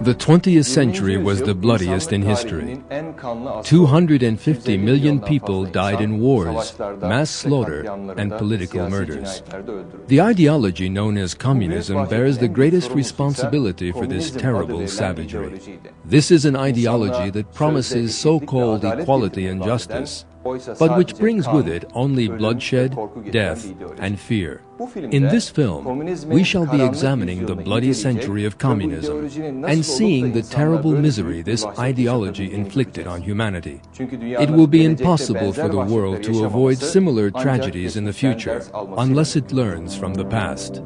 The 20th century was the bloodiest in history. 250 million people died in wars, mass slaughter, and political murders. The ideology known as communism bears the greatest responsibility for this terrible savagery. This is an ideology that promises so-called equality and justice, but which brings with it only bloodshed, death, and fear. In this film, we shall be examining the bloody century of communism and seeing the terrible misery this ideology inflicted on humanity. It will be impossible for the world to avoid similar tragedies in the future unless it learns from the past.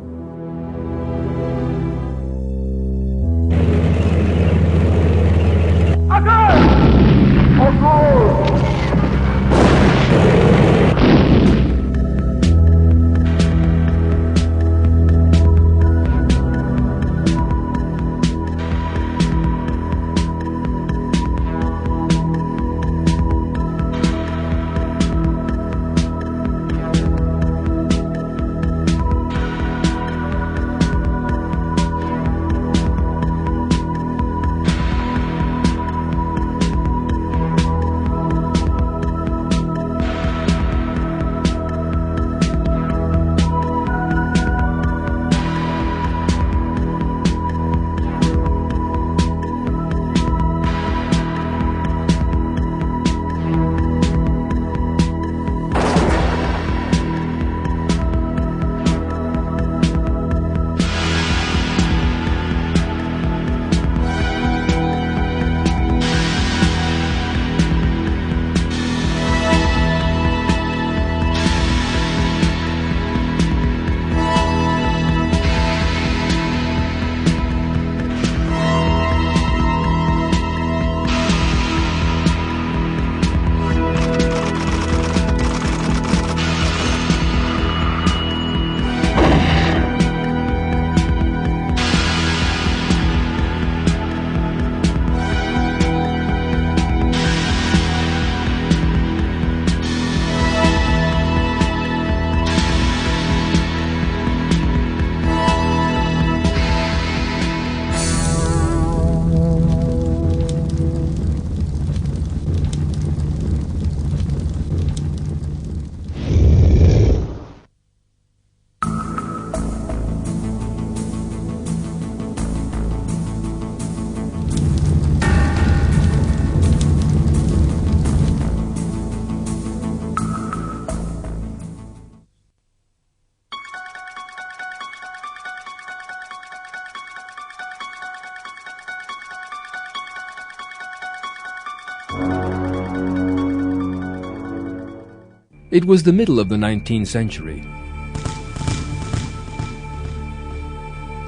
It was the middle of the 19th century.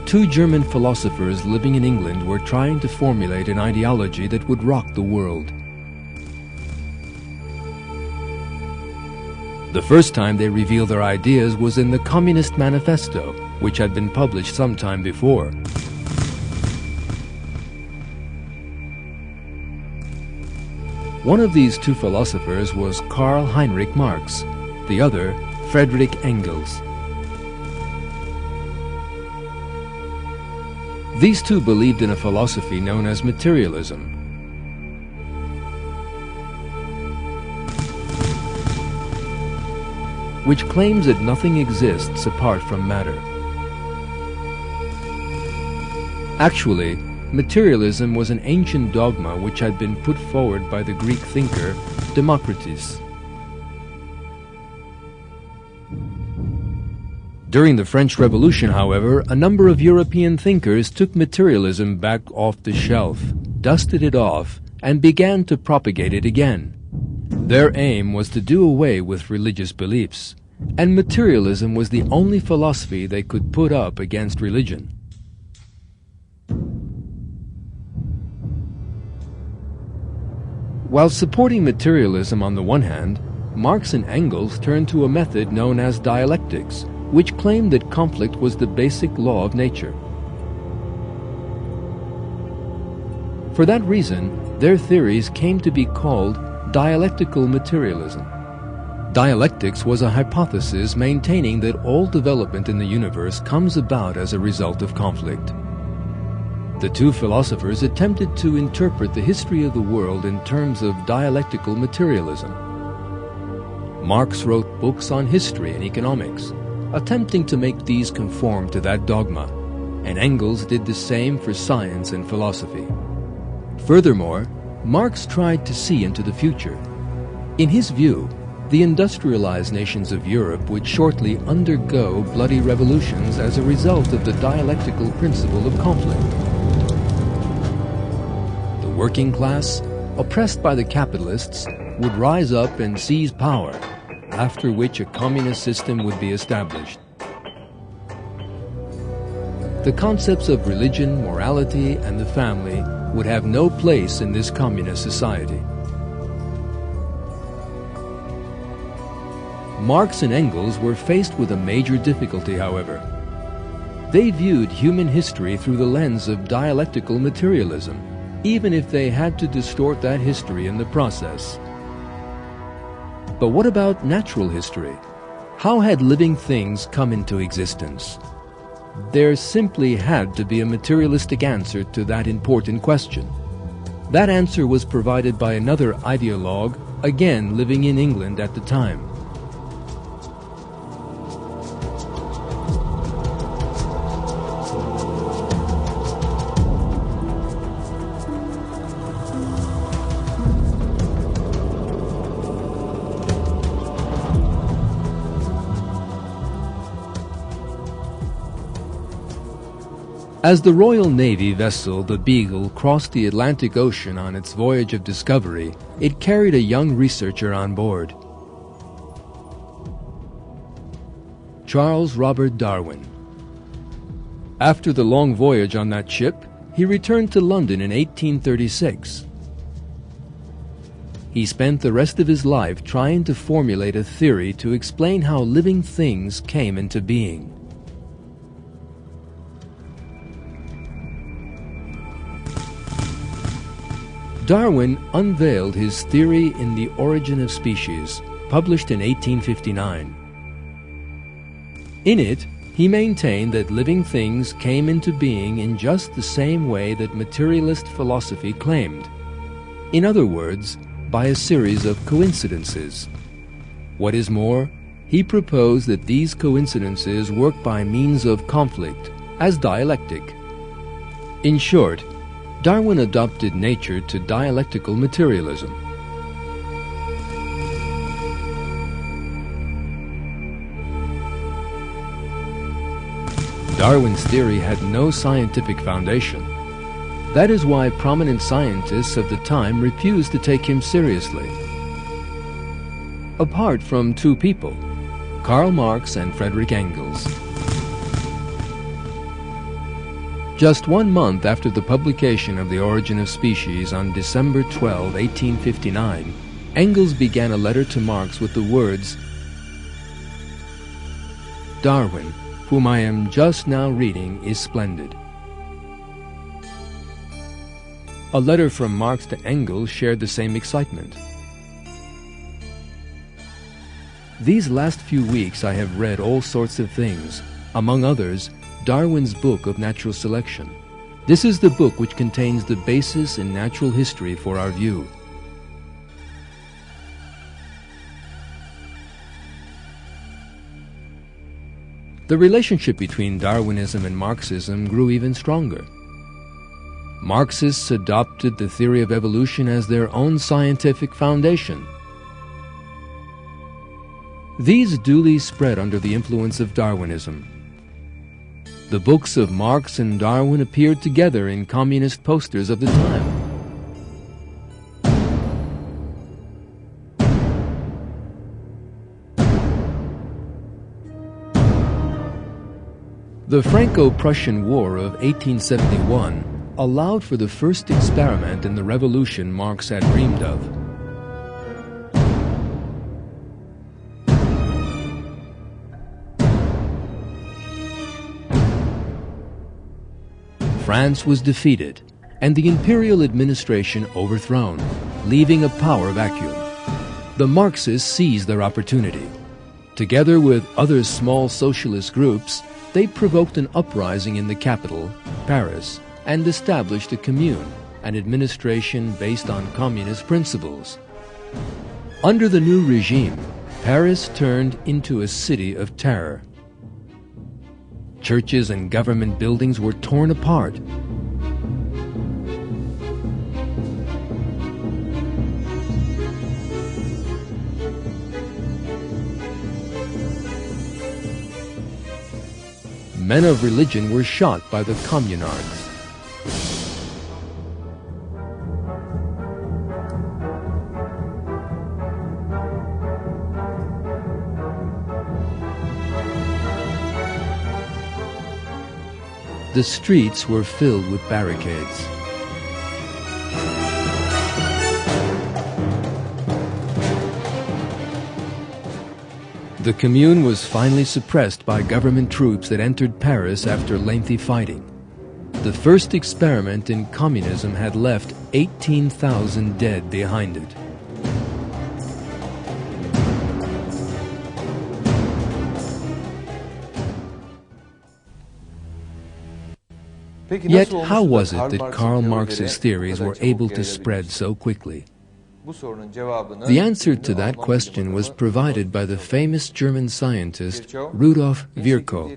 Two German philosophers living in England were trying to formulate an ideology that would rock the world. The first time they revealed their ideas was in the Communist Manifesto, which had been published some time before. One of these two philosophers was Karl Heinrich Marx, the other Friedrich Engels. These two believed in a philosophy known as materialism. Which claims that nothing exists apart from matter. Actually, materialism was an ancient dogma which had been put forward by the Greek thinker Democritus. During the French Revolution, however, a number of European thinkers took materialism back off the shelf, dusted it off, and began to propagate it again. Their aim was to do away with religious beliefs, and materialism was the only philosophy they could put up against religion. While supporting materialism on the one hand, Marx and Engels turned to a method known as dialectics, which claimed that conflict was the basic law of nature. For that reason, their theories came to be called dialectical materialism. Dialectics was a hypothesis maintaining that all development in the universe comes about as a result of conflict. The two philosophers attempted to interpret the history of the world in terms of dialectical materialism. Marx wrote books on history and economics, attempting to make these conform to that dogma, and Engels did the same for science and philosophy. Furthermore, Marx tried to see into the future. In his view, the industrialized nations of Europe would shortly undergo bloody revolutions as a result of the dialectical principle of conflict. The working class, oppressed by the capitalists, would rise up and seize power, after which a communist system would be established. The concepts of religion, morality, and the family would have no place in this communist society. Marx and Engels were faced with a major difficulty, however. They viewed human history through the lens of dialectical materialism, even if they had to distort that history in the process. But what about natural history? How had living things come into existence? There simply had to be a materialistic answer to that important question. That answer was provided by another ideologue, again living in England at the time. As the Royal Navy vessel, the Beagle, crossed the Atlantic Ocean on its voyage of discovery, it carried a young researcher on board, Charles Robert Darwin. After the long voyage on that ship, he returned to London in 1836. He spent the rest of his life trying to formulate a theory to explain how living things came into being. Darwin unveiled his theory in The Origin of Species, published in 1859. In it, he maintained that living things came into being in just the same way that materialist philosophy claimed. In other words, by a series of coincidences. What is more, he proposed that these coincidences work by means of conflict, as dialectic. In short, Darwin adopted nature to dialectical materialism. Darwin's theory had no scientific foundation. That is why prominent scientists of the time refused to take him seriously. Apart from two people, Karl Marx and Friedrich Engels. Just 1 month after the publication of The Origin of Species on December 12, 1859, Engels began a letter to Marx with the words, "Darwin, whom I am just now reading, is splendid." A letter from Marx to Engels shared the same excitement. These last few weeks I have read all sorts of things, among others, Darwin's book of natural selection. This is the book which contains the basis in natural history for our view. The relationship between Darwinism and Marxism grew even stronger. Marxists adopted the theory of evolution as their own scientific foundation. These duly spread under the influence of Darwinism. The books of Marx and Darwin appeared together in communist posters of the time. The Franco-Prussian War of 1871 allowed for the first experiment in the revolution Marx had dreamed of. France was defeated, and the imperial administration overthrown, leaving a power vacuum. The Marxists seized their opportunity. Together with other small socialist groups, they provoked an uprising in the capital, Paris, and established a commune, an administration based on communist principles. Under the new regime, Paris turned into a city of terror. Churches and government buildings were torn apart. Men of religion were shot by the communards. The streets were filled with barricades. The Commune was finally suppressed by government troops that entered Paris after lengthy fighting. The first experiment in communism had left 18,000 dead behind it. Yet how was it that Karl Marx's theories were able to spread so quickly? The answer to that question was provided by the famous German scientist Rudolf Virchow.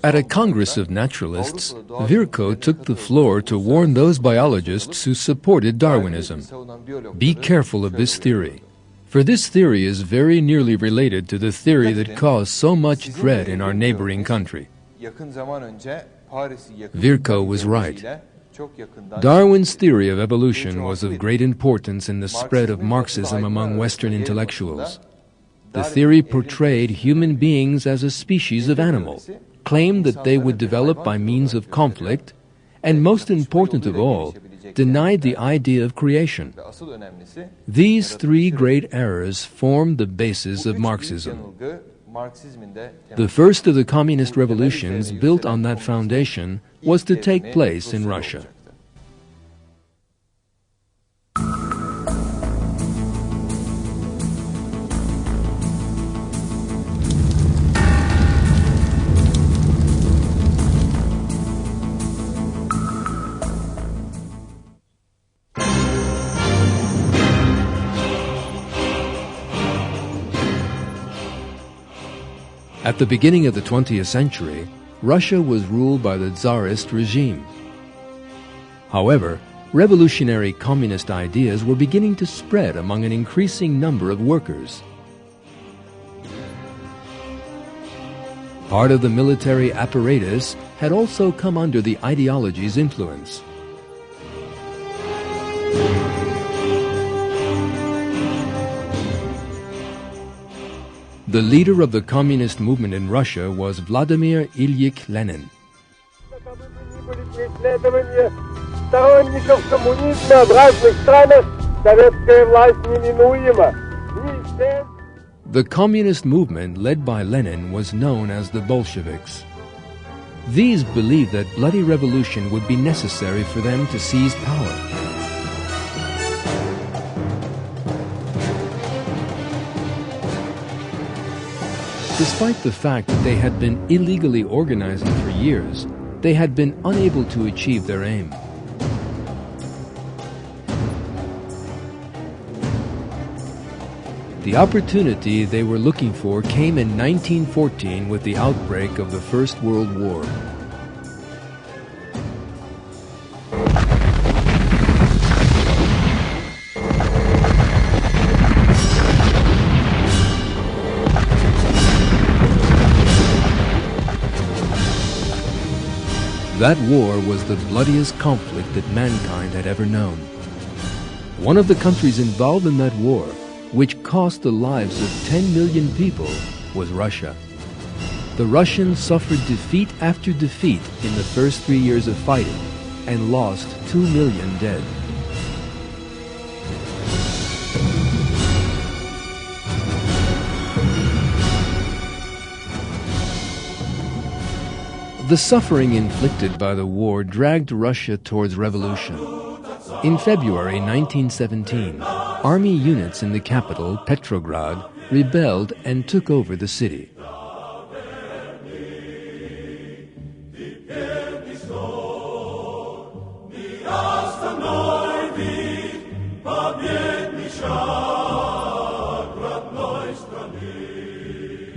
At a Congress of Naturalists, Virchow took the floor to warn those biologists who supported Darwinism. Be careful of this theory, for this theory is very nearly related to the theory that caused so much dread in our neighboring country. Virchow was right. Darwin's theory of evolution was of great importance in the spread of Marxism among Western intellectuals. The theory portrayed human beings as a species of animal, claimed that they would develop by means of conflict, and most important of all, denied the idea of creation. These three great errors formed the basis of Marxism. The first of the communist revolutions built on that foundation was to take place in Russia. At the beginning of the 20th century, Russia was ruled by the Tsarist regime. However, revolutionary communist ideas were beginning to spread among an increasing number of workers. Part of the military apparatus had also come under the ideology's influence. The leader of the communist movement in Russia was Vladimir Ilyich Lenin. The communist movement led by Lenin was known as the Bolsheviks. These believed that bloody revolution would be necessary for them to seize power. Despite the fact that they had been illegally organizing for years, they had been unable to achieve their aim. The opportunity they were looking for came in 1914 with the outbreak of the First World War. That war was the bloodiest conflict that mankind had ever known. One of the countries involved in that war, which cost the lives of 10 million people, was Russia. The Russians suffered defeat after defeat in the first 3 years of fighting and lost 2 million dead. The suffering inflicted by the war dragged Russia towards revolution. In February 1917, army units in the capital, Petrograd, rebelled and took over the city.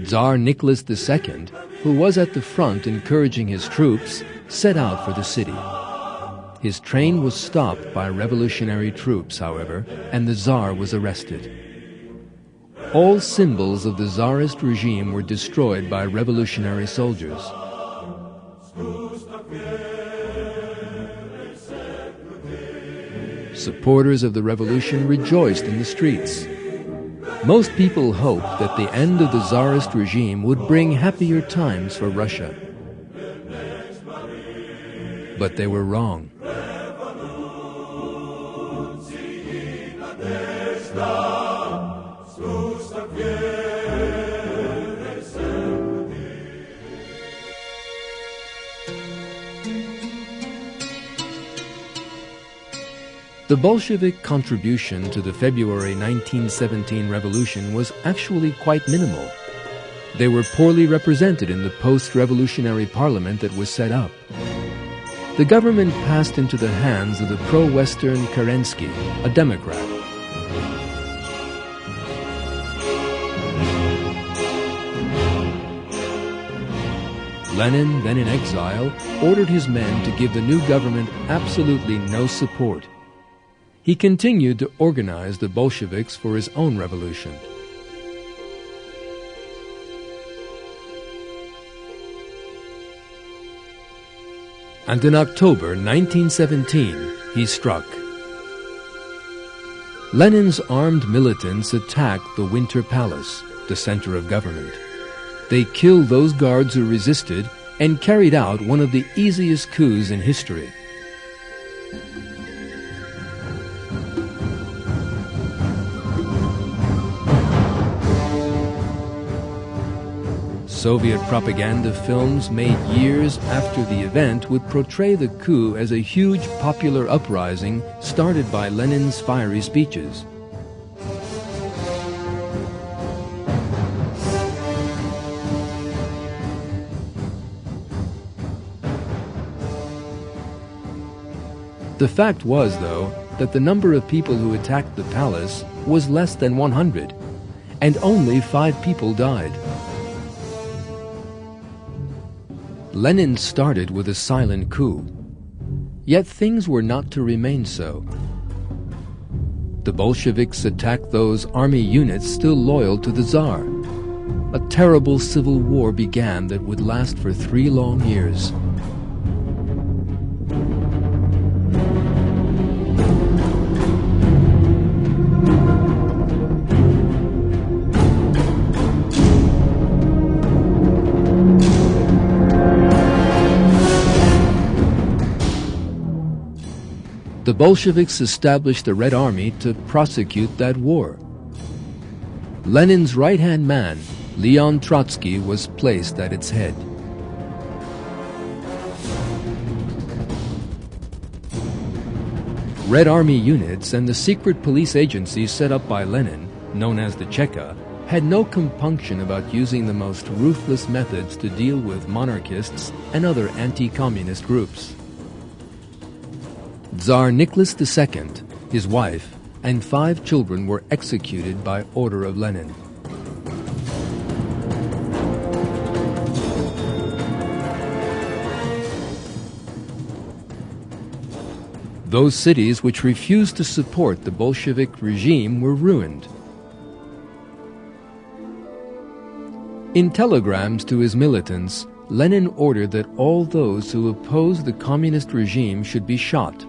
Tsar Nicholas II, who was at the front encouraging his troops, set out for the city. His train was stopped by revolutionary troops, however, and the Tsar was arrested. All symbols of the Tsarist regime were destroyed by revolutionary soldiers. Supporters of the revolution rejoiced in the streets. Most people hoped that the end of the Tsarist regime would bring happier times for Russia. But they were wrong. The Bolshevik contribution to the February 1917 revolution was actually quite minimal. They were poorly represented in the post-revolutionary parliament that was set up. The government passed into the hands of the pro-Western Kerensky, a Democrat. Lenin, then in exile, ordered his men to give the new government absolutely no support. He continued to organize the Bolsheviks for his own revolution. And in October 1917, he struck. Lenin's armed militants attacked the Winter Palace, the center of government. They killed those guards who resisted and carried out one of the easiest coups in history. Soviet propaganda films made years after the event would portray the coup as a huge popular uprising started by Lenin's fiery speeches. The fact was, though, that the number of people who attacked the palace was less than 100, and only 5 people died. Lenin started with a silent coup. Yet things were not to remain so. The Bolsheviks attacked those army units still loyal to the Tsar. A terrible civil war began that would last for 3 long years. The Bolsheviks established the Red Army to prosecute that war. Lenin's right-hand man, Leon Trotsky, was placed at its head. Red Army units and the secret police agencies set up by Lenin, known as the Cheka, had no compunction about using the most ruthless methods to deal with monarchists and other anti-communist groups. Tsar Nicholas II, his wife, and 5 children were executed by order of Lenin. Those cities which refused to support the Bolshevik regime were ruined. In telegrams to his militants, Lenin ordered that all those who opposed the communist regime should be shot.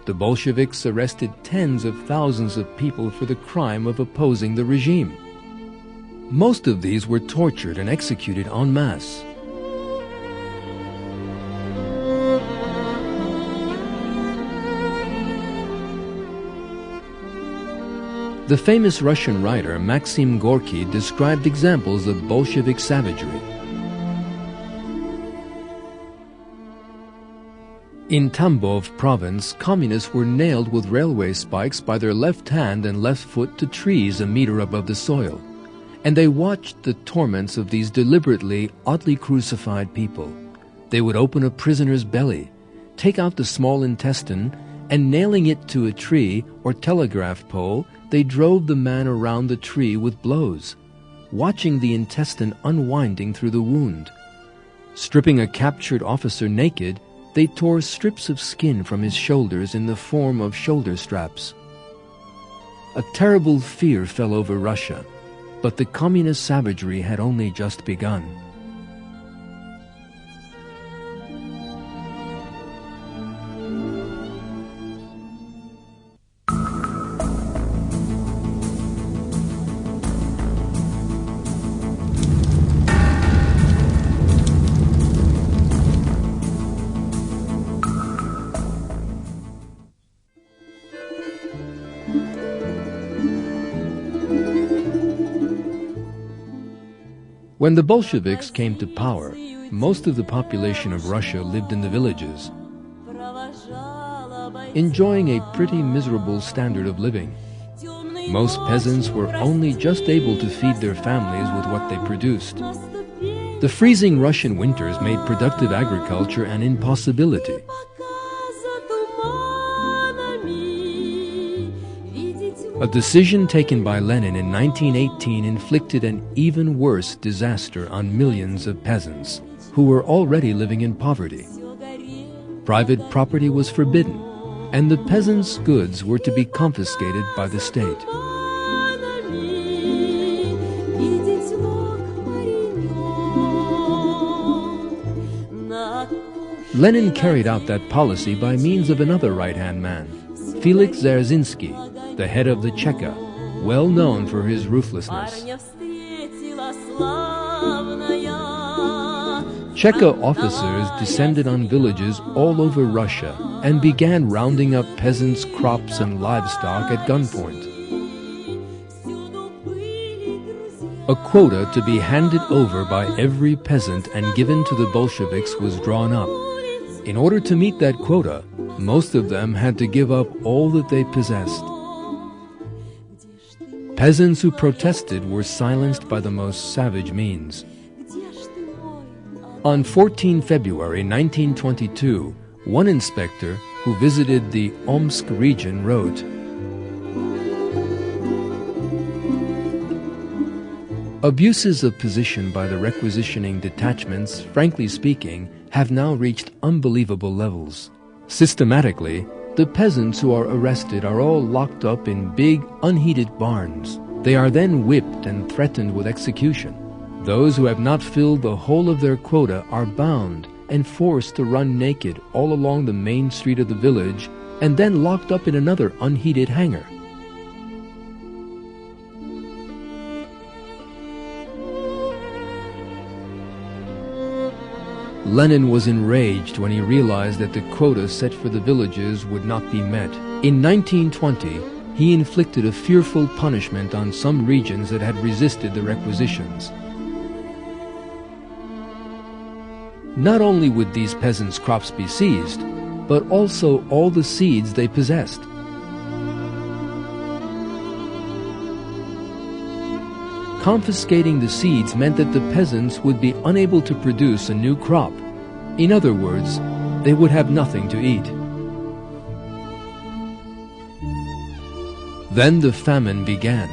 The Bolsheviks arrested tens of thousands of people for the crime of opposing the regime. Most of these were tortured and executed en masse. The famous Russian writer Maxim Gorky described examples of Bolshevik savagery. In Tambov province, communists were nailed with railway spikes by their left hand and left foot to trees a meter above the soil, and they watched the torments of these deliberately, oddly crucified people. They would open a prisoner's belly, take out the small intestine, and nailing it to a tree or telegraph pole, they drove the man around the tree with blows, watching the intestine unwinding through the wound. Stripping a captured officer naked, they tore strips of skin from his shoulders in the form of shoulder straps. A terrible fear fell over Russia, but the communist savagery had only just begun. When the Bolsheviks came to power, most of the population of Russia lived in the villages, enjoying a pretty miserable standard of living. Most peasants were only just able to feed their families with what they produced. The freezing Russian winters made productive agriculture an impossibility. A decision taken by Lenin in 1918 inflicted an even worse disaster on millions of peasants who were already living in poverty. Private property was forbidden, and the peasants' goods were to be confiscated by the state. Lenin carried out that policy by means of another right-hand man, Felix Dzerzhinsky, the head of the Cheka, well known for his ruthlessness. Cheka officers descended on villages all over Russia and began rounding up peasants' crops and livestock at gunpoint. A quota to be handed over by every peasant and given to the Bolsheviks was drawn up. In order to meet that quota, most of them had to give up all that they possessed. Peasants who protested were silenced by the most savage means. On 14 February 1922, one inspector who visited the Omsk region wrote, "Abuses of position by the requisitioning detachments, frankly speaking, have now reached unbelievable levels. Systematically, the peasants who are arrested are all locked up in big, unheated barns. They are then whipped and threatened with execution. Those who have not filled the whole of their quota are bound and forced to run naked all along the main street of the village and then locked up in another unheated hangar. Lenin was enraged when he realized that the quota set for the villages would not be met. In 1920, he inflicted a fearful punishment on some regions that had resisted the requisitions. Not only would these peasants' crops be seized, but also all the seeds they possessed. Confiscating the seeds meant that the peasants would be unable to produce a new crop. In other words, they would have nothing to eat. Then the famine began.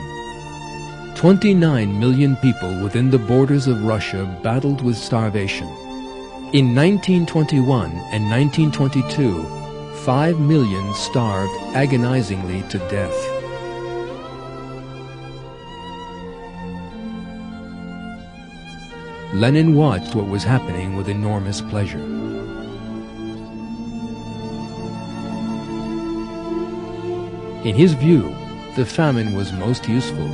29 million people within the borders of Russia battled with starvation. In 1921 and 1922, 5 million starved agonizingly to death. Lenin watched what was happening with enormous pleasure. In his view, the famine was most useful.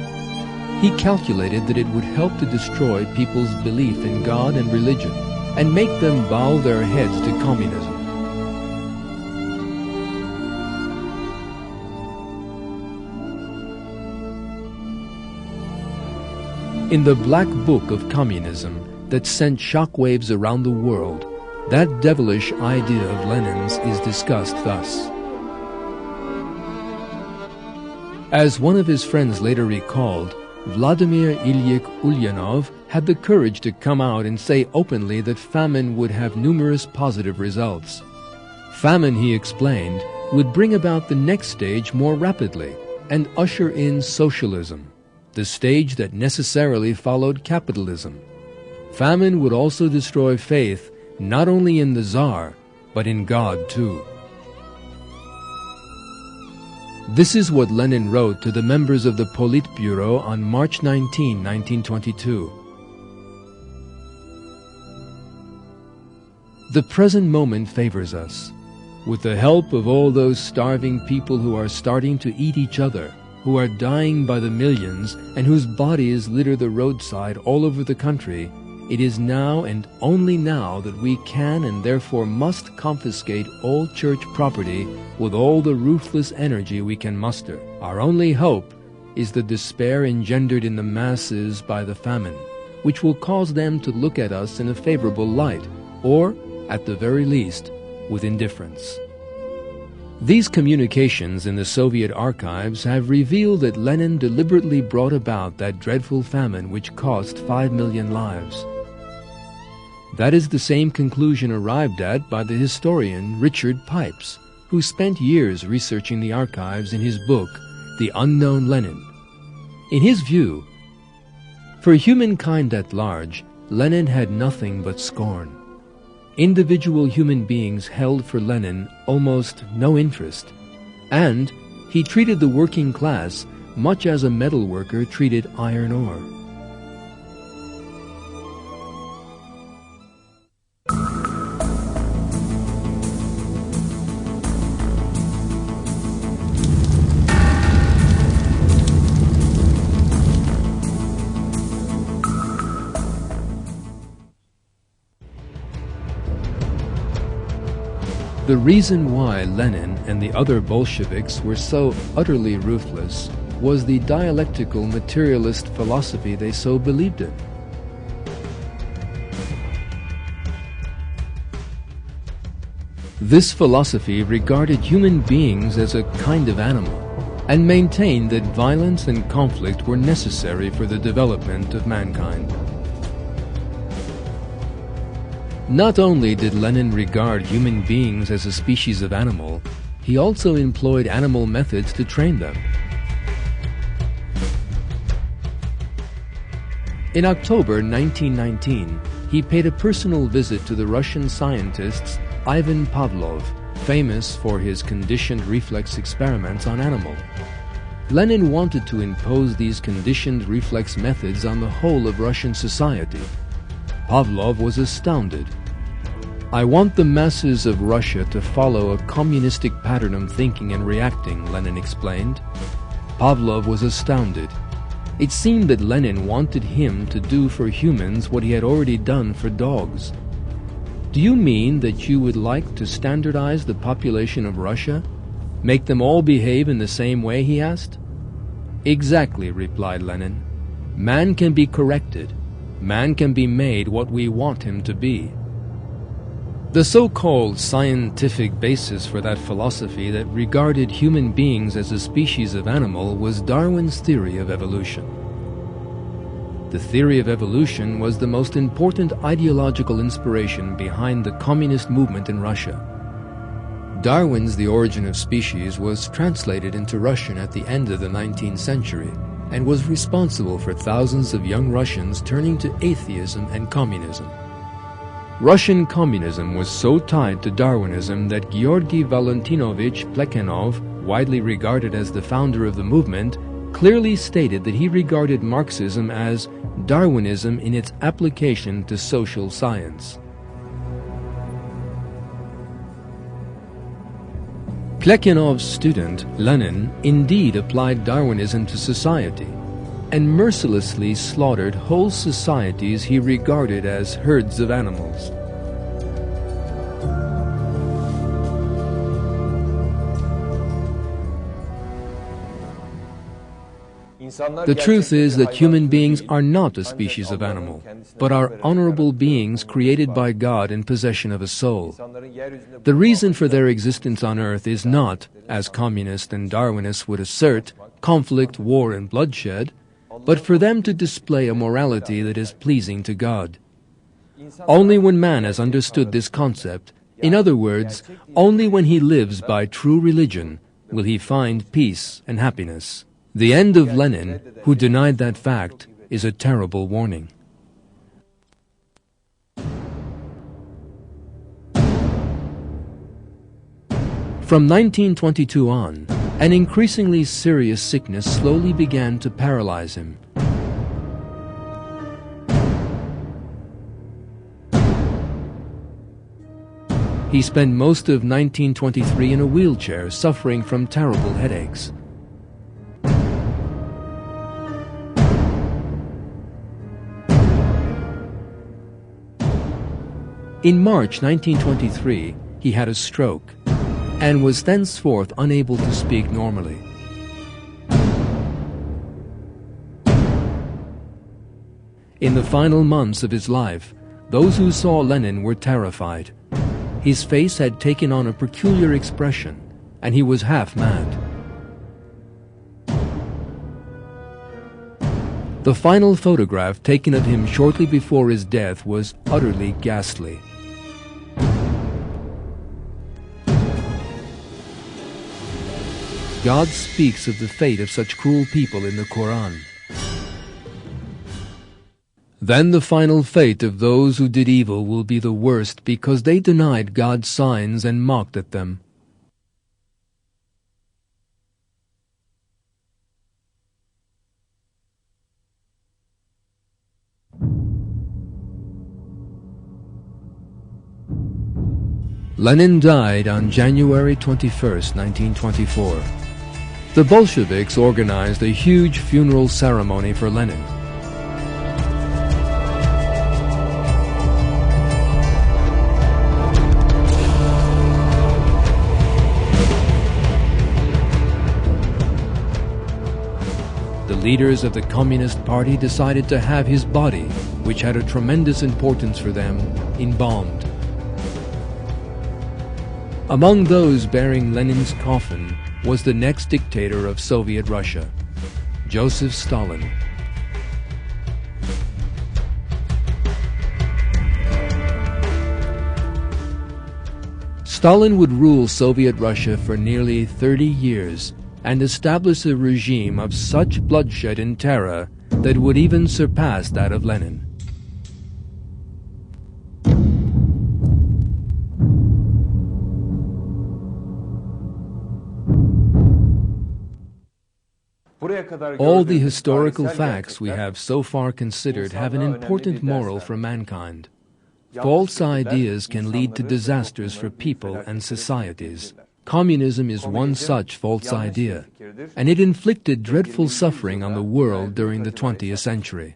He calculated that it would help to destroy people's belief in God and religion and make them bow their heads to communism. In the Black Book of Communism that sent shockwaves around the world, that devilish idea of Lenin's is discussed thus. As one of his friends later recalled, Vladimir Ilyich Ulyanov had the courage to come out and say openly that famine would have numerous positive results. Famine, he explained, would bring about the next stage more rapidly, and usher in socialism, the stage that necessarily followed capitalism. Famine would also destroy faith not only in the Tsar, but in God too. This is what Lenin wrote to the members of the Politburo on March 19, 1922. The present moment favors us. With the help of all those starving people who are starting to eat each other, who are dying by the millions, and whose bodies litter the roadside all over the country, it is now and only now that we can and therefore must confiscate all church property with all the ruthless energy we can muster. Our only hope is the despair engendered in the masses by the famine, which will cause them to look at us in a favorable light, or, at the very least, with indifference. These communications in the Soviet archives have revealed that Lenin deliberately brought about that dreadful famine which cost 5 million lives. That is the same conclusion arrived at by the historian Richard Pipes, who spent years researching the archives in his book, The Unknown Lenin. In his view, for humankind at large, Lenin had nothing but scorn. Individual human beings held for Lenin almost no interest, and he treated the working class much as a metal worker treated iron ore. The reason why Lenin and the other Bolsheviks were so utterly ruthless was the dialectical materialist philosophy they so believed in. This philosophy regarded human beings as a kind of animal and maintained that violence and conflict were necessary for the development of mankind. Not only did Lenin regard human beings as a species of animal, he also employed animal methods to train them. In October 1919, he paid a personal visit to the Russian scientists Ivan Pavlov, famous for his conditioned reflex experiments on animals. Lenin wanted to impose these conditioned reflex methods on the whole of Russian society. Pavlov was astounded. "I want the masses of Russia to follow a communistic pattern of thinking and reacting," Lenin explained. Pavlov was astounded. It seemed that Lenin wanted him to do for humans what he had already done for dogs. "Do you mean that you would like to standardize the population of Russia? Make them all behave in the same way?" he asked. "Exactly," replied Lenin. "Man can be corrected. Man can be made what we want him to be." The so-called scientific basis for that philosophy that regarded human beings as a species of animal was Darwin's theory of evolution. The theory of evolution was the most important ideological inspiration behind the communist movement in Russia. Darwin's The Origin of Species was translated into Russian at the end of the 19th century and was responsible for thousands of young Russians turning to atheism and communism. Russian communism was so tied to Darwinism that Georgy Valentinovich Plekhanov, widely regarded as the founder of the movement, clearly stated that he regarded Marxism as Darwinism in its application to social science. Plekhanov's student, Lenin, indeed applied Darwinism to society and mercilessly slaughtered whole societies he regarded as herds of animals. The truth is that human beings are not a species of animal, but are honorable beings created by God in possession of a soul. The reason for their existence on earth is not, as communists and Darwinists would assert, conflict, war, and bloodshed, but for them to display a morality that is pleasing to God. Only when man has understood this concept, in other words, only when he lives by true religion, will he find peace and happiness. The end of Lenin, who denied that fact, is a terrible warning. From 1922 on, an increasingly serious sickness slowly began to paralyze him. He spent most of 1923 in a wheelchair, suffering from terrible headaches. In March 1923, he had a stroke and was thenceforth unable to speak normally. In the final months of his life, those who saw Lenin were terrified. His face had taken on a peculiar expression, and he was half mad. The final photograph taken of him shortly before his death was utterly ghastly. God speaks of the fate of such cruel people in the Quran. Then the final fate of those who did evil will be the worst, because they denied God's signs and mocked at them. Lenin died on January 21, 1924. The Bolsheviks organized a huge funeral ceremony for Lenin. The leaders of the Communist Party decided to have his body, which had a tremendous importance for them, embalmed. Among those bearing Lenin's coffin was the next dictator of Soviet Russia, Joseph Stalin. Stalin would rule Soviet Russia for nearly 30 years and establish a regime of such bloodshed and terror that would even surpass that of Lenin. All the historical facts we have so far considered have an important moral for mankind. False ideas can lead to disasters for people and societies. Communism is one such false idea, and it inflicted dreadful suffering on the world during the 20th century.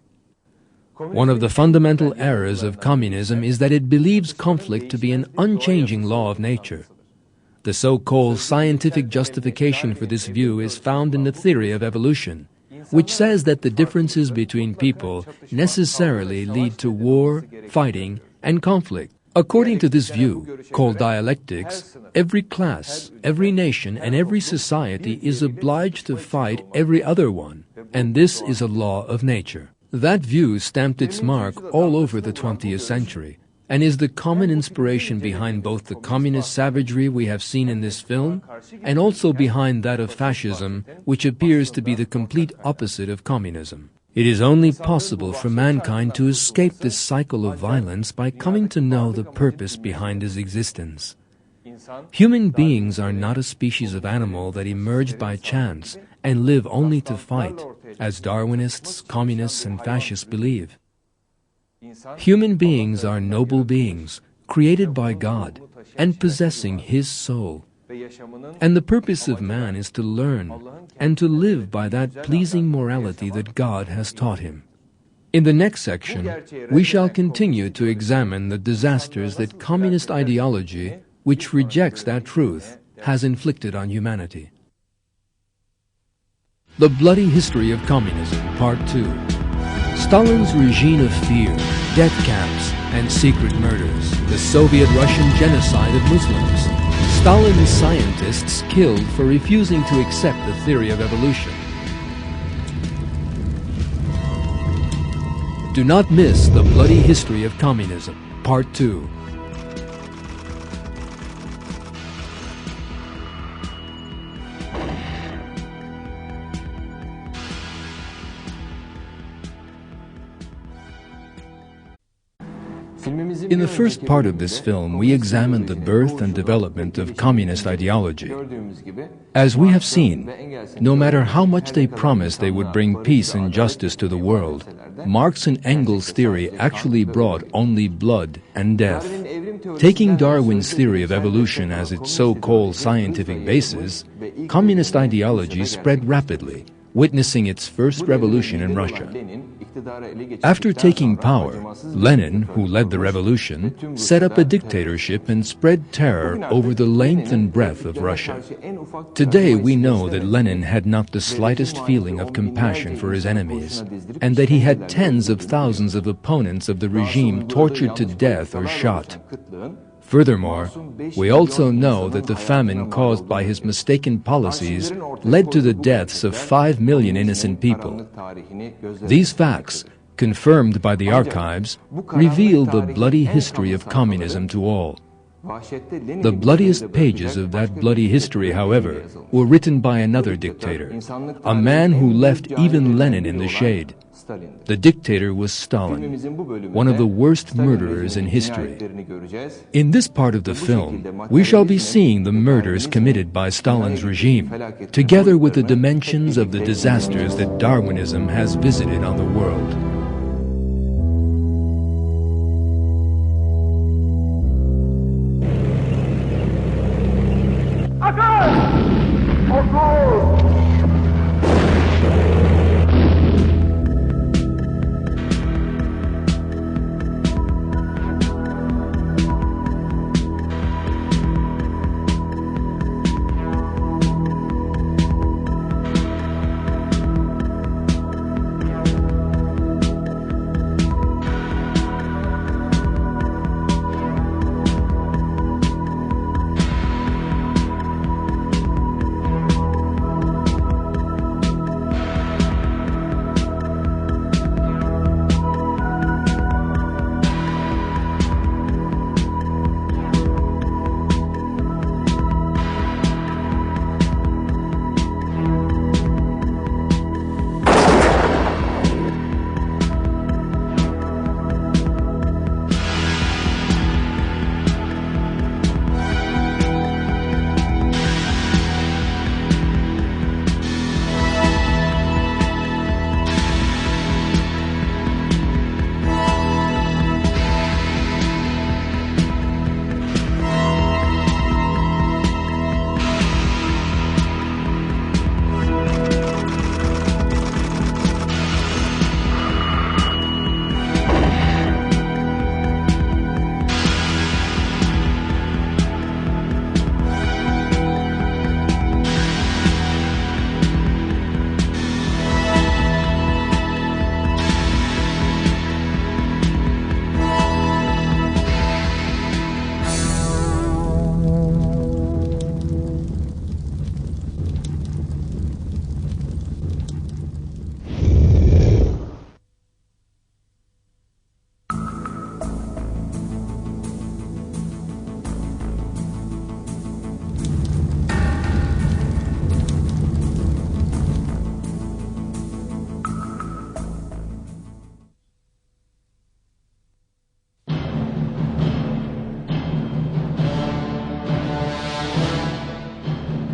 One of the fundamental errors of communism is that it believes conflict to be an unchanging law of nature. The so-called scientific justification for this view is found in the theory of evolution, which says that the differences between people necessarily lead to war, fighting, and conflict. According to this view, called dialectics, every class, every nation, and every society is obliged to fight every other one, and this is a law of nature. That view stamped its mark all over the 20th century, and is the common inspiration behind both the communist savagery we have seen in this film, and also behind that of fascism, which appears to be the complete opposite of communism. It is only possible for mankind to escape this cycle of violence by coming to know the purpose behind his existence. Human beings are not a species of animal that emerged by chance and live only to fight, as Darwinists, communists, and fascists believe. Human beings are noble beings, created by God, and possessing His soul. And the purpose of man is to learn and to live by that pleasing morality that God has taught him. In the next section, we shall continue to examine the disasters that communist ideology, which rejects that truth, has inflicted on humanity. The Bloody History of Communism, Part 2. Stalin's regime of fear, death camps, and secret murders. The Soviet-Russian genocide of Muslims. Stalin's scientists killed for refusing to accept the theory of evolution. Do not miss The Bloody History of Communism, Part 2. In the first part of this film, we examined the birth and development of communist ideology. As we have seen, no matter how much they promised they would bring peace and justice to the world, Marx and Engels' theory actually brought only blood and death. Taking Darwin's theory of evolution as its so-called scientific basis, communist ideology spread rapidly, witnessing its first revolution in Russia. After taking power, Lenin, who led the revolution, set up a dictatorship and spread terror over the length and breadth of Russia. Today we know that Lenin had not the slightest feeling of compassion for his enemies, and that he had tens of thousands of opponents of the regime tortured to death or shot. Furthermore, we also know that the famine caused by his mistaken policies led to the deaths of 5 million innocent people. These facts, confirmed by the archives, reveal the bloody history of communism to all. The bloodiest pages of that bloody history, however, were written by another dictator, a man who left even Lenin in the shade. The dictator was Stalin, one of the worst murderers in history. In this part of the film, we shall be seeing the murders committed by Stalin's regime, together with the dimensions of the disasters that Darwinism has visited on the world.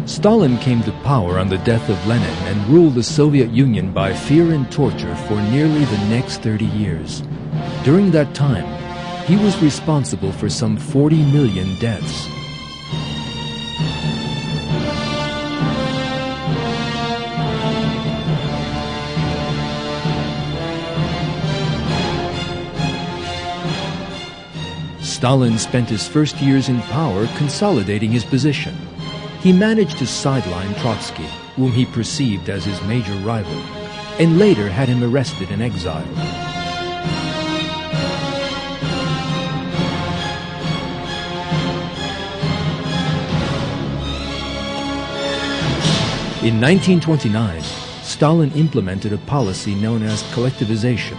Stalin came to power on the death of Lenin and ruled the Soviet Union by fear and torture for nearly the next 30 years. During that time, he was responsible for some 40 million deaths. Stalin spent his first years in power consolidating his position. He managed to sideline Trotsky, whom he perceived as his major rival, and later had him arrested and exiled. In 1929, Stalin implemented a policy known as collectivization.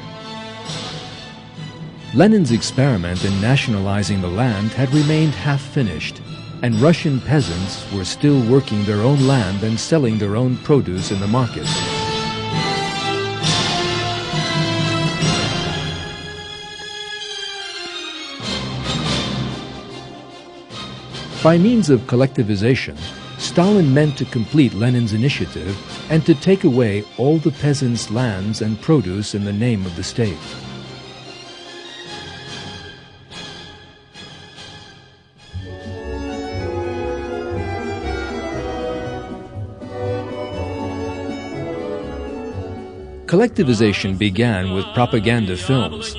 Lenin's experiment in nationalizing the land had remained half-finished, and Russian peasants were still working their own land and selling their own produce in the market. By means of collectivization, Stalin meant to complete Lenin's initiative and to take away all the peasants' lands and produce in the name of the state. Collectivization began with propaganda films.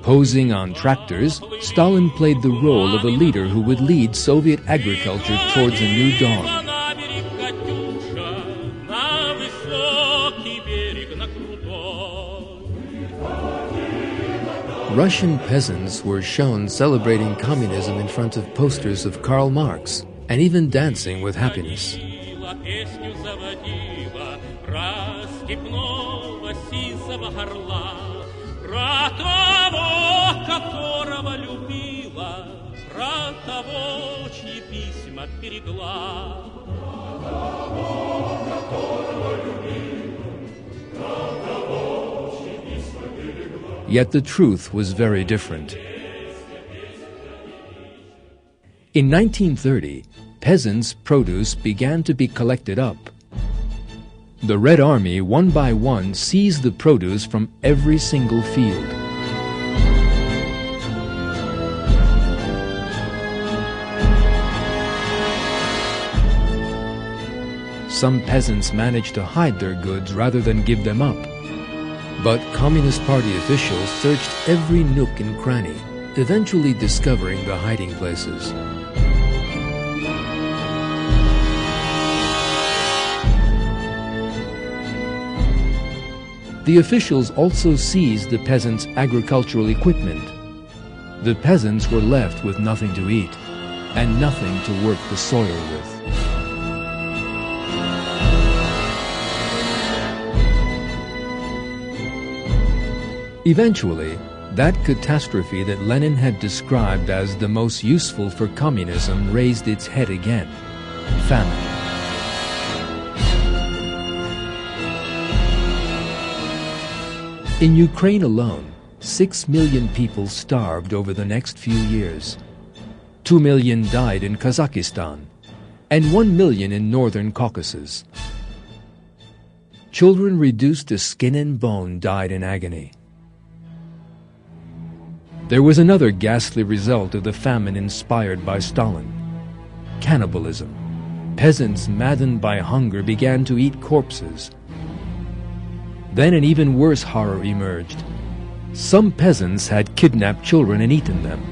Posing on tractors, Stalin played the role of a leader who would lead Soviet agriculture towards a new dawn. Russian peasants were shown celebrating communism in front of posters of Karl Marx, and even dancing with happiness. Yet the truth was very different. In 1930, peasants' produce began to be collected up. The Red Army, one by one, seized the produce from every single field. Some peasants managed to hide their goods rather than give them up. But Communist Party officials searched every nook and cranny, eventually discovering the hiding places. The officials also seized the peasants' agricultural equipment. The peasants were left with nothing to eat and nothing to work the soil with. Eventually, that catastrophe that Lenin had described as the most useful for communism raised its head again: famine. In Ukraine alone, 6 million people starved over the next few years. 2 million died in Kazakhstan, and 1 million in northern Caucasus. Children reduced to skin and bone died in agony. There was another ghastly result of the famine inspired by Stalin: cannibalism. Peasants maddened by hunger began to eat corpses. Then an even worse horror emerged. Some peasants had kidnapped children and eaten them.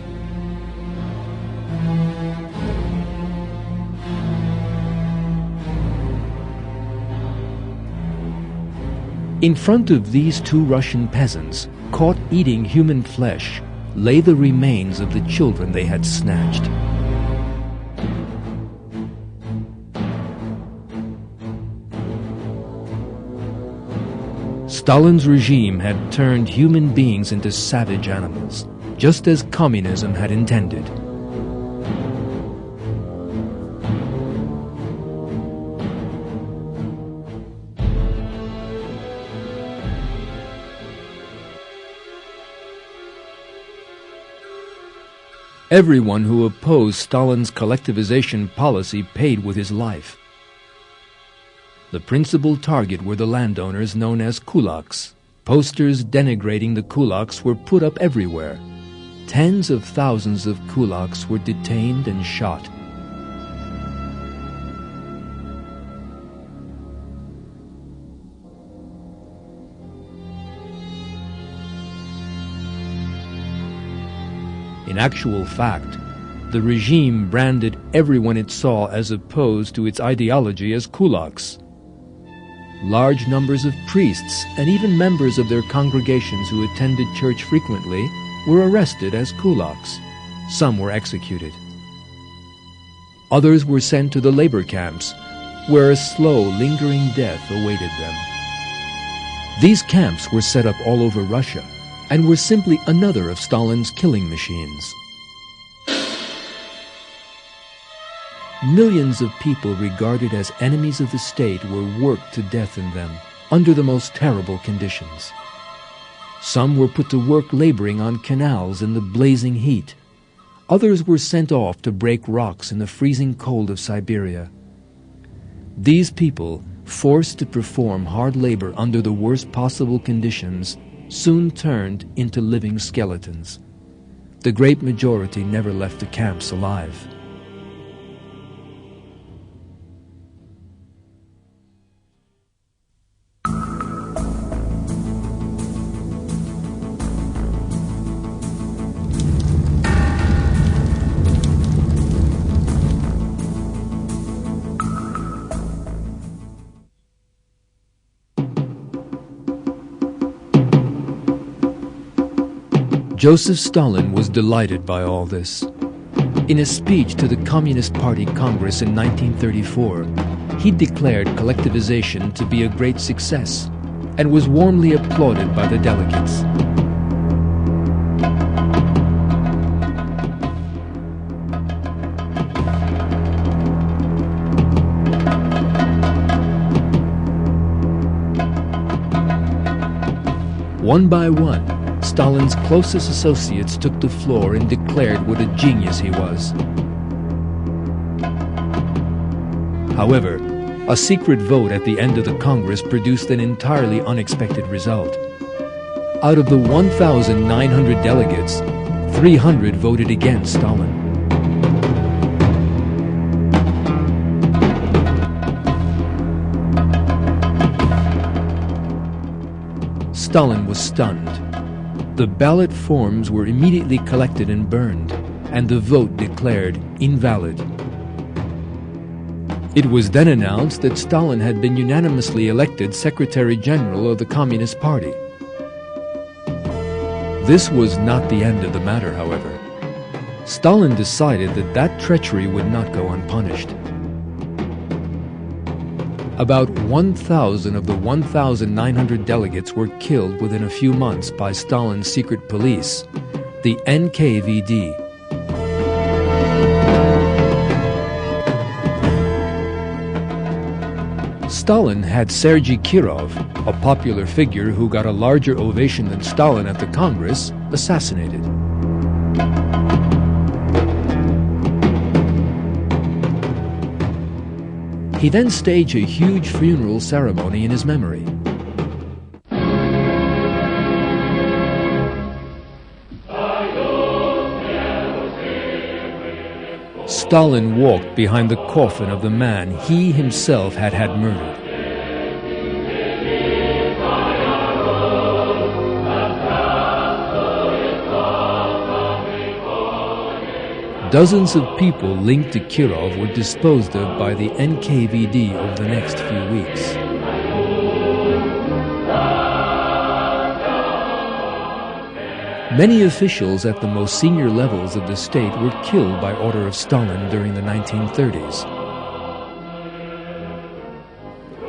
In front of these two Russian peasants, caught eating human flesh, lay the remains of the children they had snatched. Stalin's regime had turned human beings into savage animals, just as communism had intended. Everyone who opposed Stalin's collectivization policy paid with his life. The principal target were the landowners known as kulaks. Posters denigrating the kulaks were put up everywhere. Tens of thousands of kulaks were detained and shot. In actual fact, the regime branded everyone it saw as opposed to its ideology as kulaks. Large numbers of priests and even members of their congregations who attended church frequently were arrested as kulaks. Some were executed. Others were sent to the labor camps, where a slow, lingering death awaited them. These camps were set up all over Russia and were simply another of Stalin's killing machines. Millions of people regarded as enemies of the state were worked to death in them, under the most terrible conditions. Some were put to work laboring on canals in the blazing heat. Others were sent off to break rocks in the freezing cold of Siberia. These people, forced to perform hard labor under the worst possible conditions, soon turned into living skeletons. The great majority never left the camps alive. Joseph Stalin was delighted by all this. In a speech to the Communist Party Congress in 1934, he declared collectivization to be a great success and was warmly applauded by the delegates. One by one, Stalin's closest associates took the floor and declared what a genius he was. However, a secret vote at the end of the Congress produced an entirely unexpected result. Out of the 1,900 delegates, 300 voted against Stalin. Stalin was stunned. The ballot forms were immediately collected and burned, and the vote declared invalid. It was then announced that Stalin had been unanimously elected Secretary General of the Communist Party. This was not the end of the matter, however. Stalin decided that that treachery would not go unpunished. About 1,000 of the 1,900 delegates were killed within a few months by Stalin's secret police, the NKVD. Stalin had Sergei Kirov, a popular figure who got a larger ovation than Stalin at the Congress, assassinated. He then staged a huge funeral ceremony in his memory. Stalin walked behind the coffin of the man he himself had murdered. Dozens of people linked to Kirov were disposed of by the NKVD over the next few weeks. Many officials at the most senior levels of the state were killed by order of Stalin during the 1930s.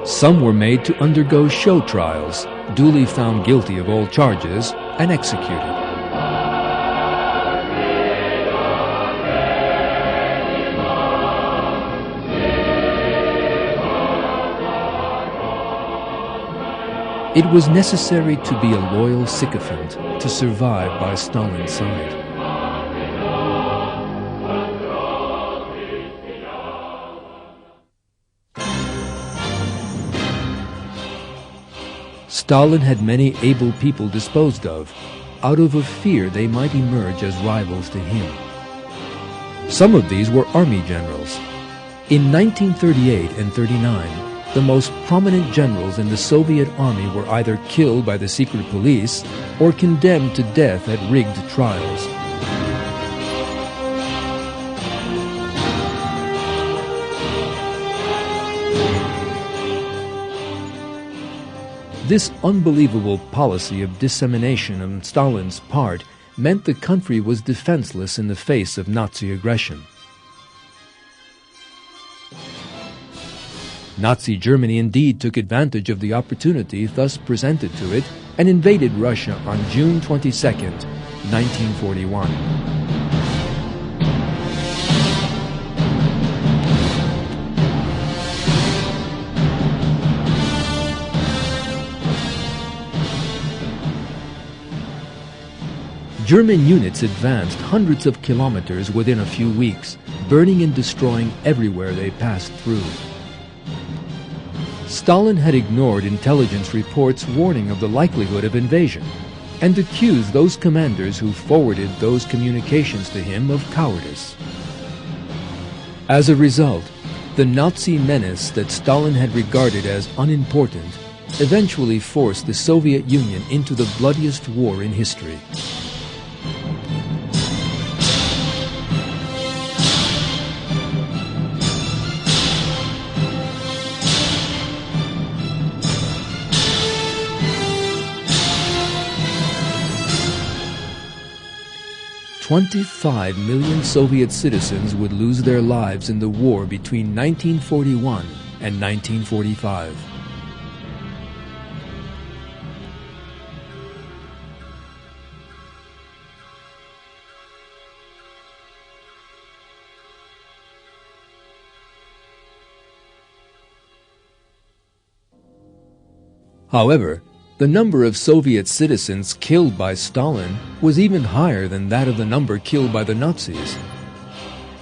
Some were made to undergo show trials, duly found guilty of all charges, and executed. It was necessary to be a loyal sycophant to survive by Stalin's side. Stalin had many able people disposed of, out of a fear they might emerge as rivals to him. Some of these were army generals. In 1938 and 39, the most prominent generals in the Soviet army were either killed by the secret police or condemned to death at rigged trials. This unbelievable policy of dissemination on Stalin's part meant the country was defenseless in the face of Nazi aggression. Nazi Germany indeed took advantage of the opportunity thus presented to it and invaded Russia on June 22, 1941. German units advanced hundreds of kilometers within a few weeks, burning and destroying everywhere they passed through. Stalin had ignored intelligence reports warning of the likelihood of invasion, and accused those commanders who forwarded those communications to him of cowardice. As a result, the Nazi menace that Stalin had regarded as unimportant eventually forced the Soviet Union into the bloodiest war in history. $25 million Soviet citizens would lose their lives in the war between 1941 and 1945. However, the number of Soviet citizens killed by Stalin was even higher than that of the number killed by the Nazis.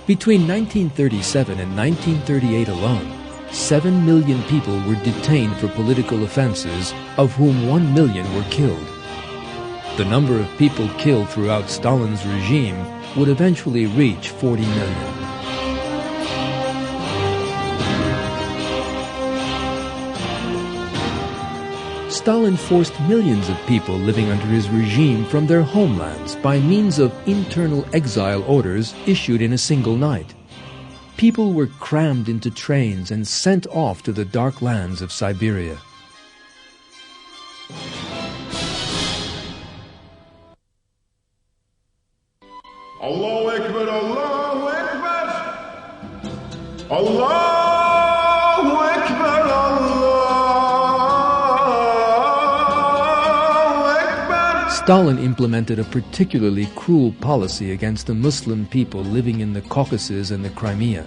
Between 1937 and 1938 alone, 7 million people were detained for political offenses, of whom 1 million were killed. The number of people killed throughout Stalin's regime would eventually reach 40 million. Stalin forced millions of people living under his regime from their homelands by means of internal exile orders issued in a single night. People were crammed into trains and sent off to the dark lands of Siberia. Allahu Ekber, Allahu Ekber, Allahu Ekber, Allahu Ekber. Stalin implemented a particularly cruel policy against the Muslim people living in the Caucasus and the Crimea.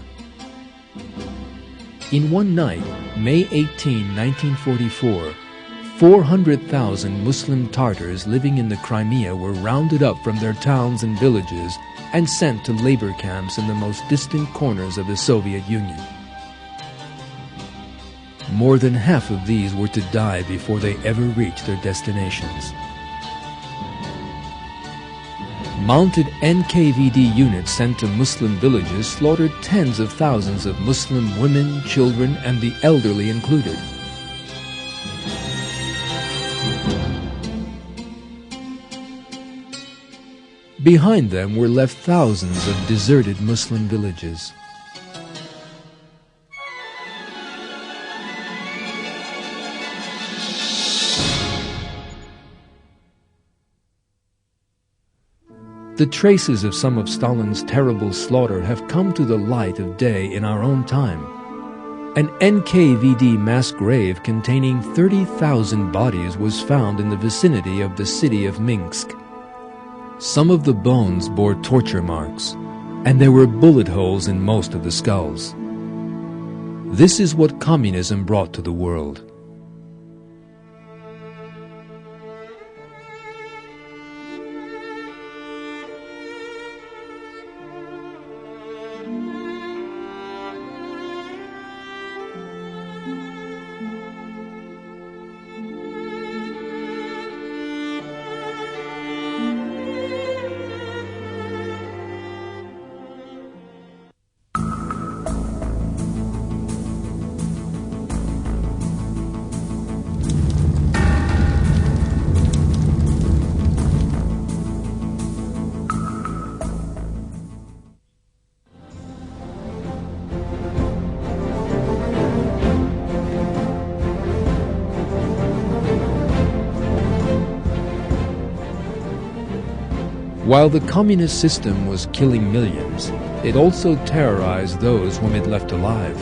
In one night, May 18, 1944, 400,000 Muslim Tartars living in the Crimea were rounded up from their towns and villages and sent to labor camps in the most distant corners of the Soviet Union. More than half of these were to die before they ever reached their destinations. Mounted NKVD units sent to Muslim villages slaughtered tens of thousands of Muslim women, children, and the elderly included. Behind them were left thousands of deserted Muslim villages. The traces of some of Stalin's terrible slaughter have come to the light of day in our own time. An NKVD mass grave containing 30,000 bodies was found in the vicinity of the city of Minsk. Some of the bones bore torture marks, and there were bullet holes in most of the skulls. This is what communism brought to the world. While the communist system was killing millions, it also terrorized those whom it left alive.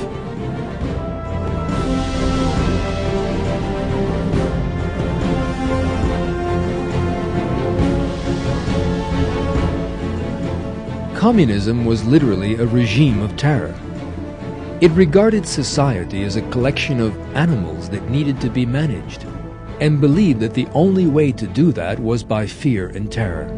Communism was literally a regime of terror. It regarded society as a collection of animals that needed to be managed, and believed that the only way to do that was by fear and terror.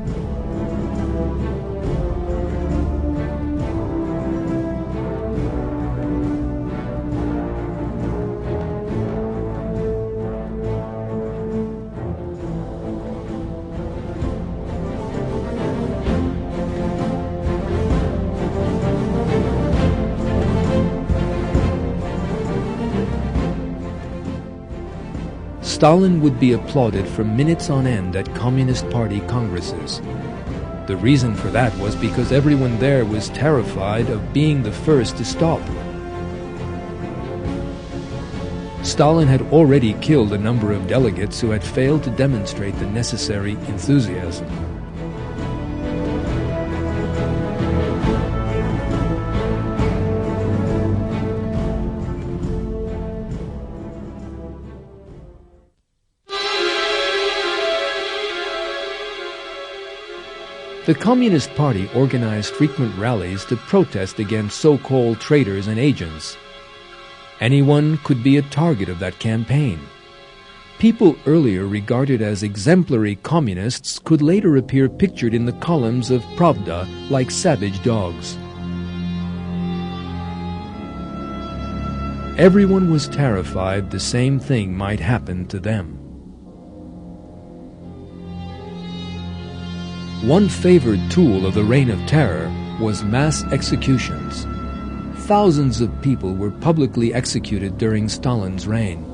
Stalin would be applauded for minutes on end at Communist Party congresses. The reason for that was because everyone there was terrified of being the first to stop. Stalin had already killed a number of delegates who had failed to demonstrate the necessary enthusiasm. The Communist Party organized frequent rallies to protest against so-called traitors and agents. Anyone could be a target of that campaign. People earlier regarded as exemplary communists could later appear pictured in the columns of Pravda like savage dogs. Everyone was terrified the same thing might happen to them. One favored tool of the Reign of Terror was mass executions. Thousands of people were publicly executed during Stalin's reign.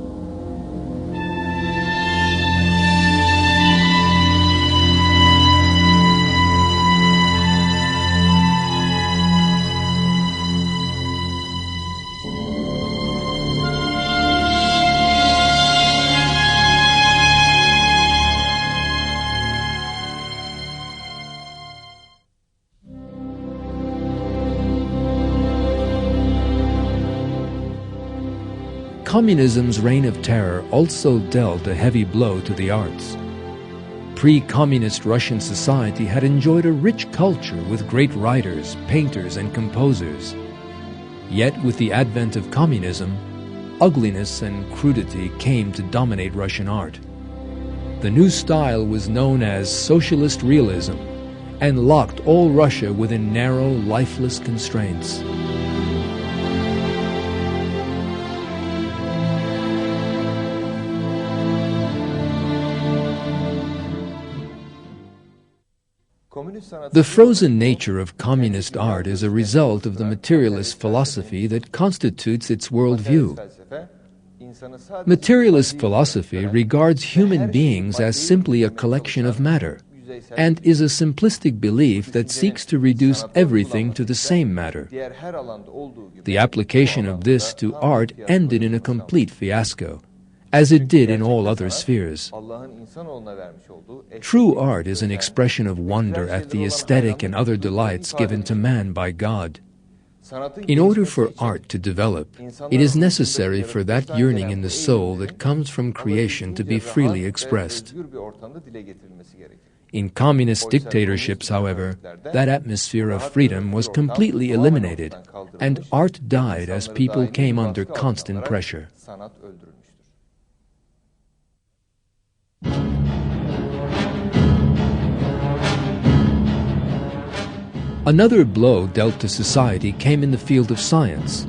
Communism's reign of terror also dealt a heavy blow to the arts. Pre-communist Russian society had enjoyed a rich culture with great writers, painters, and composers. Yet with the advent of communism, ugliness and crudity came to dominate Russian art. The new style was known as socialist realism and locked all Russia within narrow, lifeless constraints. The frozen nature of communist art is a result of the materialist philosophy that constitutes its worldview. Materialist philosophy regards human beings as simply a collection of matter, and is a simplistic belief that seeks to reduce everything to the same matter. The application of this to art ended in a complete fiasco, as it did in all other spheres. True art is an expression of wonder at the aesthetic and other delights given to man by God. In order for art to develop, it is necessary for that yearning in the soul that comes from creation to be freely expressed. In communist dictatorships, however, that atmosphere of freedom was completely eliminated, and art died as people came under constant pressure. Another blow dealt to society came in the field of science.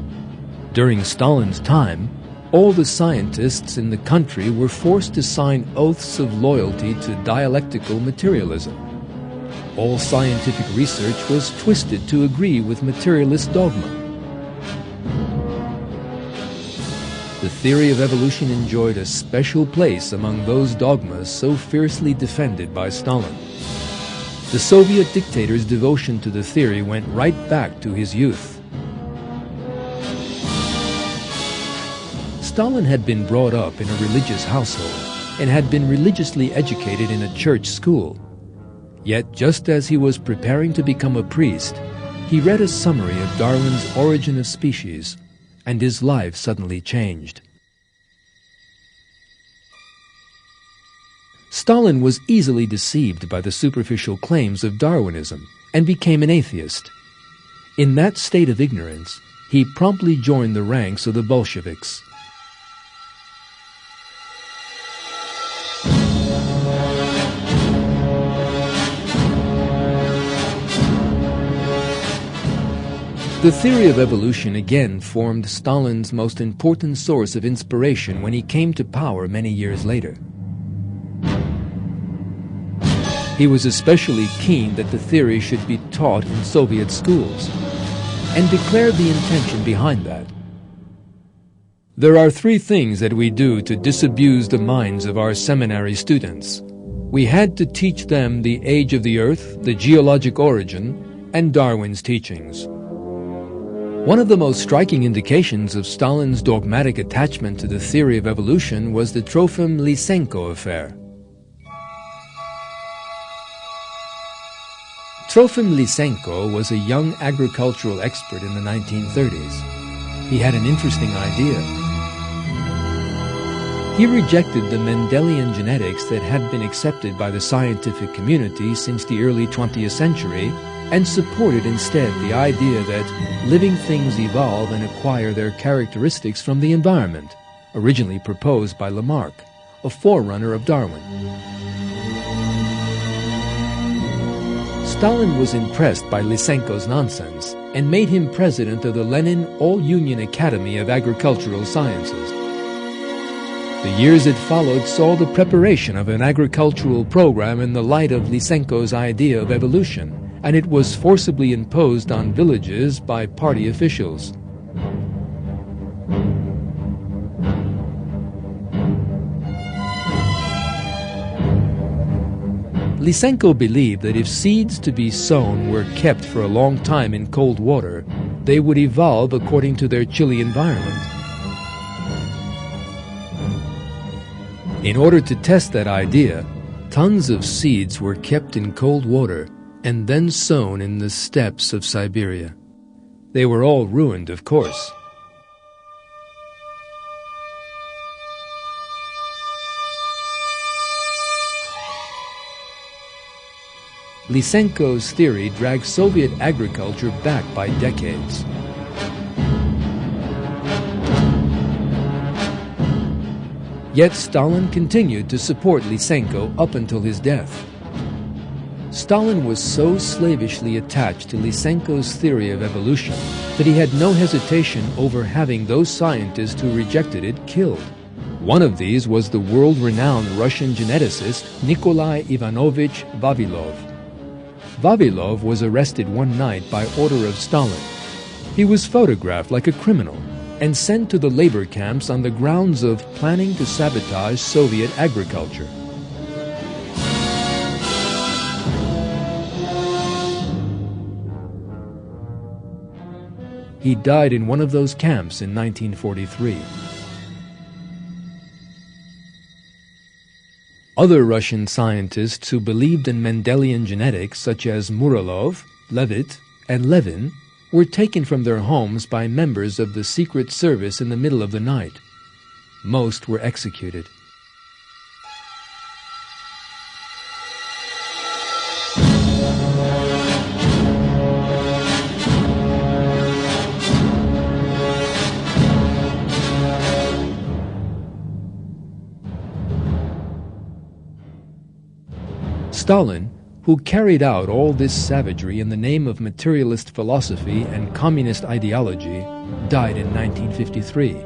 During Stalin's time, all the scientists in the country were forced to sign oaths of loyalty to dialectical materialism. All scientific research was twisted to agree with materialist dogma. The theory of evolution enjoyed a special place among those dogmas so fiercely defended by Stalin. The Soviet dictator's devotion to the theory went right back to his youth. Stalin had been brought up in a religious household and had been religiously educated in a church school. Yet just as he was preparing to become a priest, he read a summary of Darwin's Origin of Species, and his life suddenly changed. Stalin was easily deceived by the superficial claims of Darwinism and became an atheist. In that state of ignorance, he promptly joined the ranks of the Bolsheviks. The theory of evolution again formed Stalin's most important source of inspiration when he came to power many years later. He was especially keen that the theory should be taught in Soviet schools, and declared the intention behind that. There are three things that we do to disabuse the minds of our seminary students. We had to teach them the age of the earth, the geologic origin, and Darwin's teachings. One of the most striking indications of Stalin's dogmatic attachment to the theory of evolution was the Trofim Lysenko affair. Trofim Lysenko was a young agricultural expert in the 1930s. He had an interesting idea. He rejected the Mendelian genetics that had been accepted by the scientific community since the early 20th century and supported instead the idea that living things evolve and acquire their characteristics from the environment, originally proposed by Lamarck, a forerunner of Darwin. Stalin was impressed by Lysenko's nonsense and made him president of the Lenin All-Union Academy of Agricultural Sciences. The years that followed saw the preparation of an agricultural program in the light of Lysenko's idea of evolution, and it was forcibly imposed on villages by party officials. Lysenko believed that if seeds to be sown were kept for a long time in cold water, they would evolve according to their chilly environment. In order to test that idea, tons of seeds were kept in cold water and then sown in the steppes of Siberia. They were all ruined, of course. Lysenko's theory dragged Soviet agriculture back by decades. Yet Stalin continued to support Lysenko up until his death. Stalin was so slavishly attached to Lysenko's theory of evolution that he had no hesitation over having those scientists who rejected it killed. One of these was the world-renowned Russian geneticist Nikolai Ivanovich Vavilov. Vavilov was arrested one night by order of Stalin. He was photographed like a criminal and sent to the labor camps on the grounds of planning to sabotage Soviet agriculture. He died in one of those camps in 1943. Other Russian scientists who believed in Mendelian genetics, such as Muralov, Levitt, and Levin, were taken from their homes by members of the Secret Service in the middle of the night. Most were executed. Stalin, who carried out all this savagery in the name of materialist philosophy and communist ideology, died in 1953.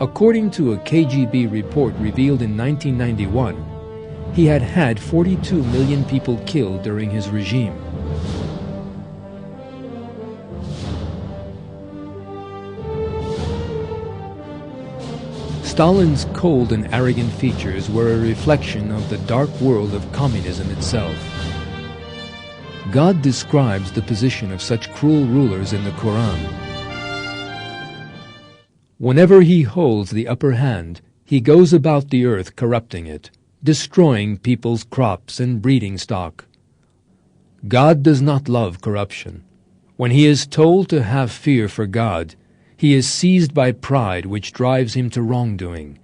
According to a KGB report revealed in 1991, he had had 42 million people killed during his regime. Stalin's cold and arrogant features were a reflection of the dark world of communism itself. God describes the position of such cruel rulers in the Quran. Whenever he holds the upper hand, he goes about the earth corrupting it, destroying people's crops and breeding stock. God does not love corruption. When he is told to have fear for God, he is seized by pride which drives him to wrongdoing.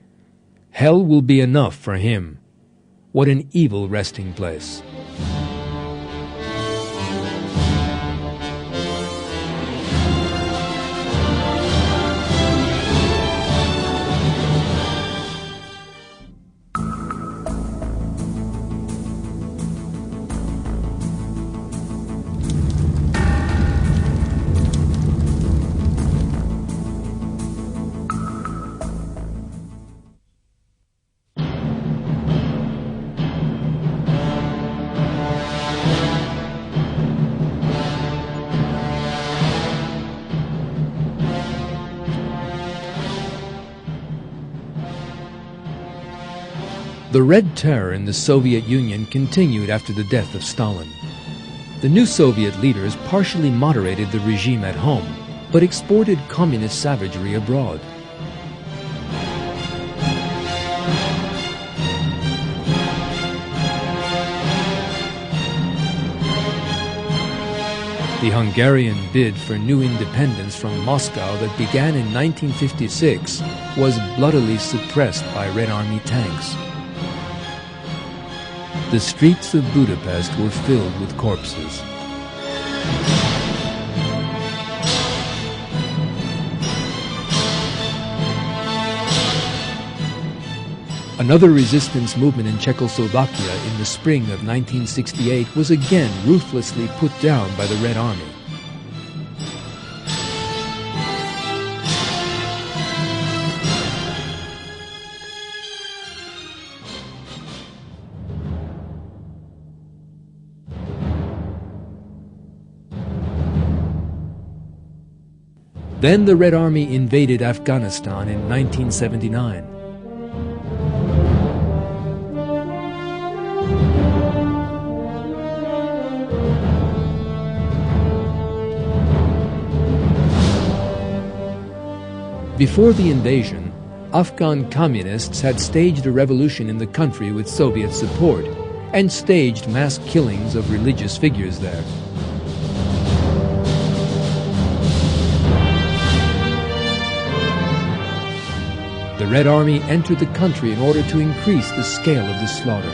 Hell will be enough for him. What an evil resting place. The Red Terror in the Soviet Union continued after the death of Stalin. The new Soviet leaders partially moderated the regime at home, but exported communist savagery abroad. The Hungarian bid for new independence from Moscow that began in 1956 was bloodily suppressed by Red Army tanks. The streets of Budapest were filled with corpses. Another resistance movement in Czechoslovakia in the spring of 1968 was again ruthlessly put down by the Red Army. Then the Red Army invaded Afghanistan in 1979. Before the invasion, Afghan communists had staged a revolution in the country with Soviet support and staged mass killings of religious figures there. The Red Army entered the country in order to increase the scale of the slaughter.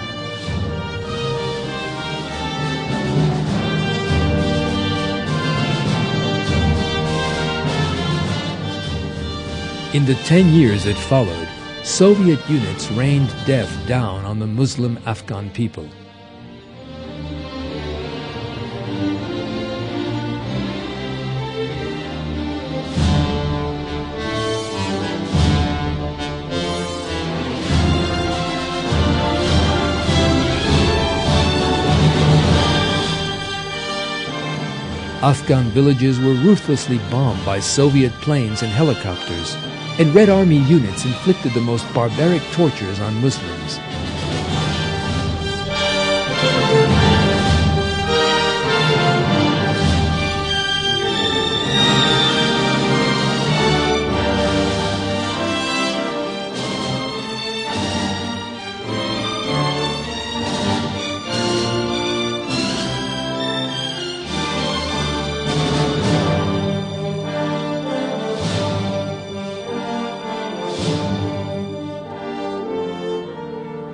In the 10 years that followed, Soviet units rained death down on the Muslim Afghan people. Afghan villages were ruthlessly bombed by Soviet planes and helicopters, and Red Army units inflicted the most barbaric tortures on Muslims.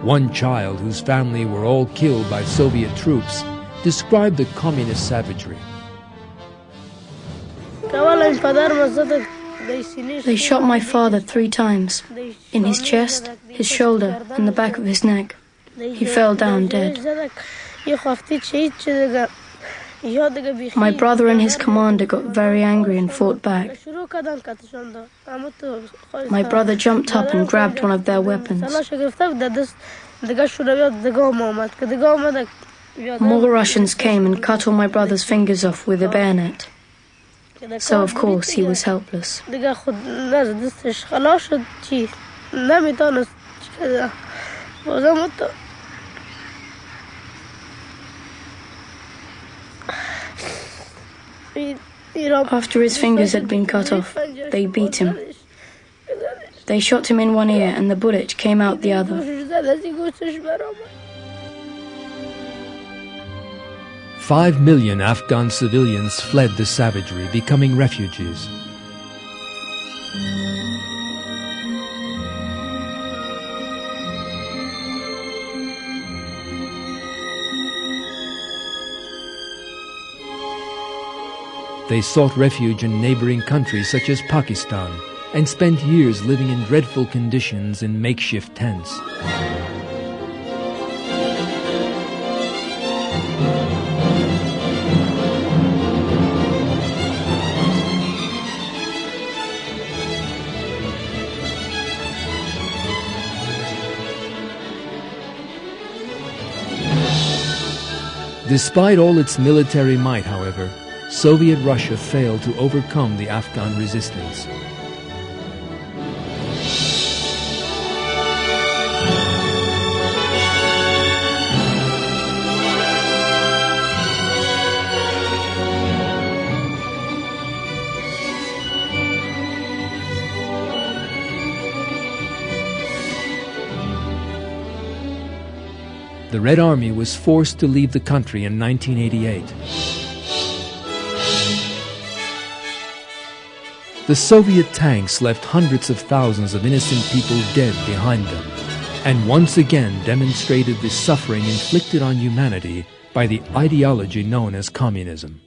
One child whose family were all killed by Soviet troops described the communist savagery. They shot my father 3 times, in his chest, his shoulder, and the back of his neck. He fell down dead. My brother and his commander got very angry and fought back. My brother jumped up and grabbed one of their weapons. More Russians came and cut all my brother's fingers off with a bayonet. So of course he was helpless. After his fingers had been cut off, they beat him. They shot him in one ear and the bullet came out the other. 5 million Afghan civilians fled the savagery, becoming refugees. They sought refuge in neighboring countries such as Pakistan and spent years living in dreadful conditions in makeshift tents. Despite all its military might, however, Soviet Russia failed to overcome the Afghan resistance. the Red Army was forced to leave the country in 1988. The Soviet tanks left hundreds of thousands of innocent people dead behind them, and once again demonstrated the suffering inflicted on humanity by the ideology known as communism.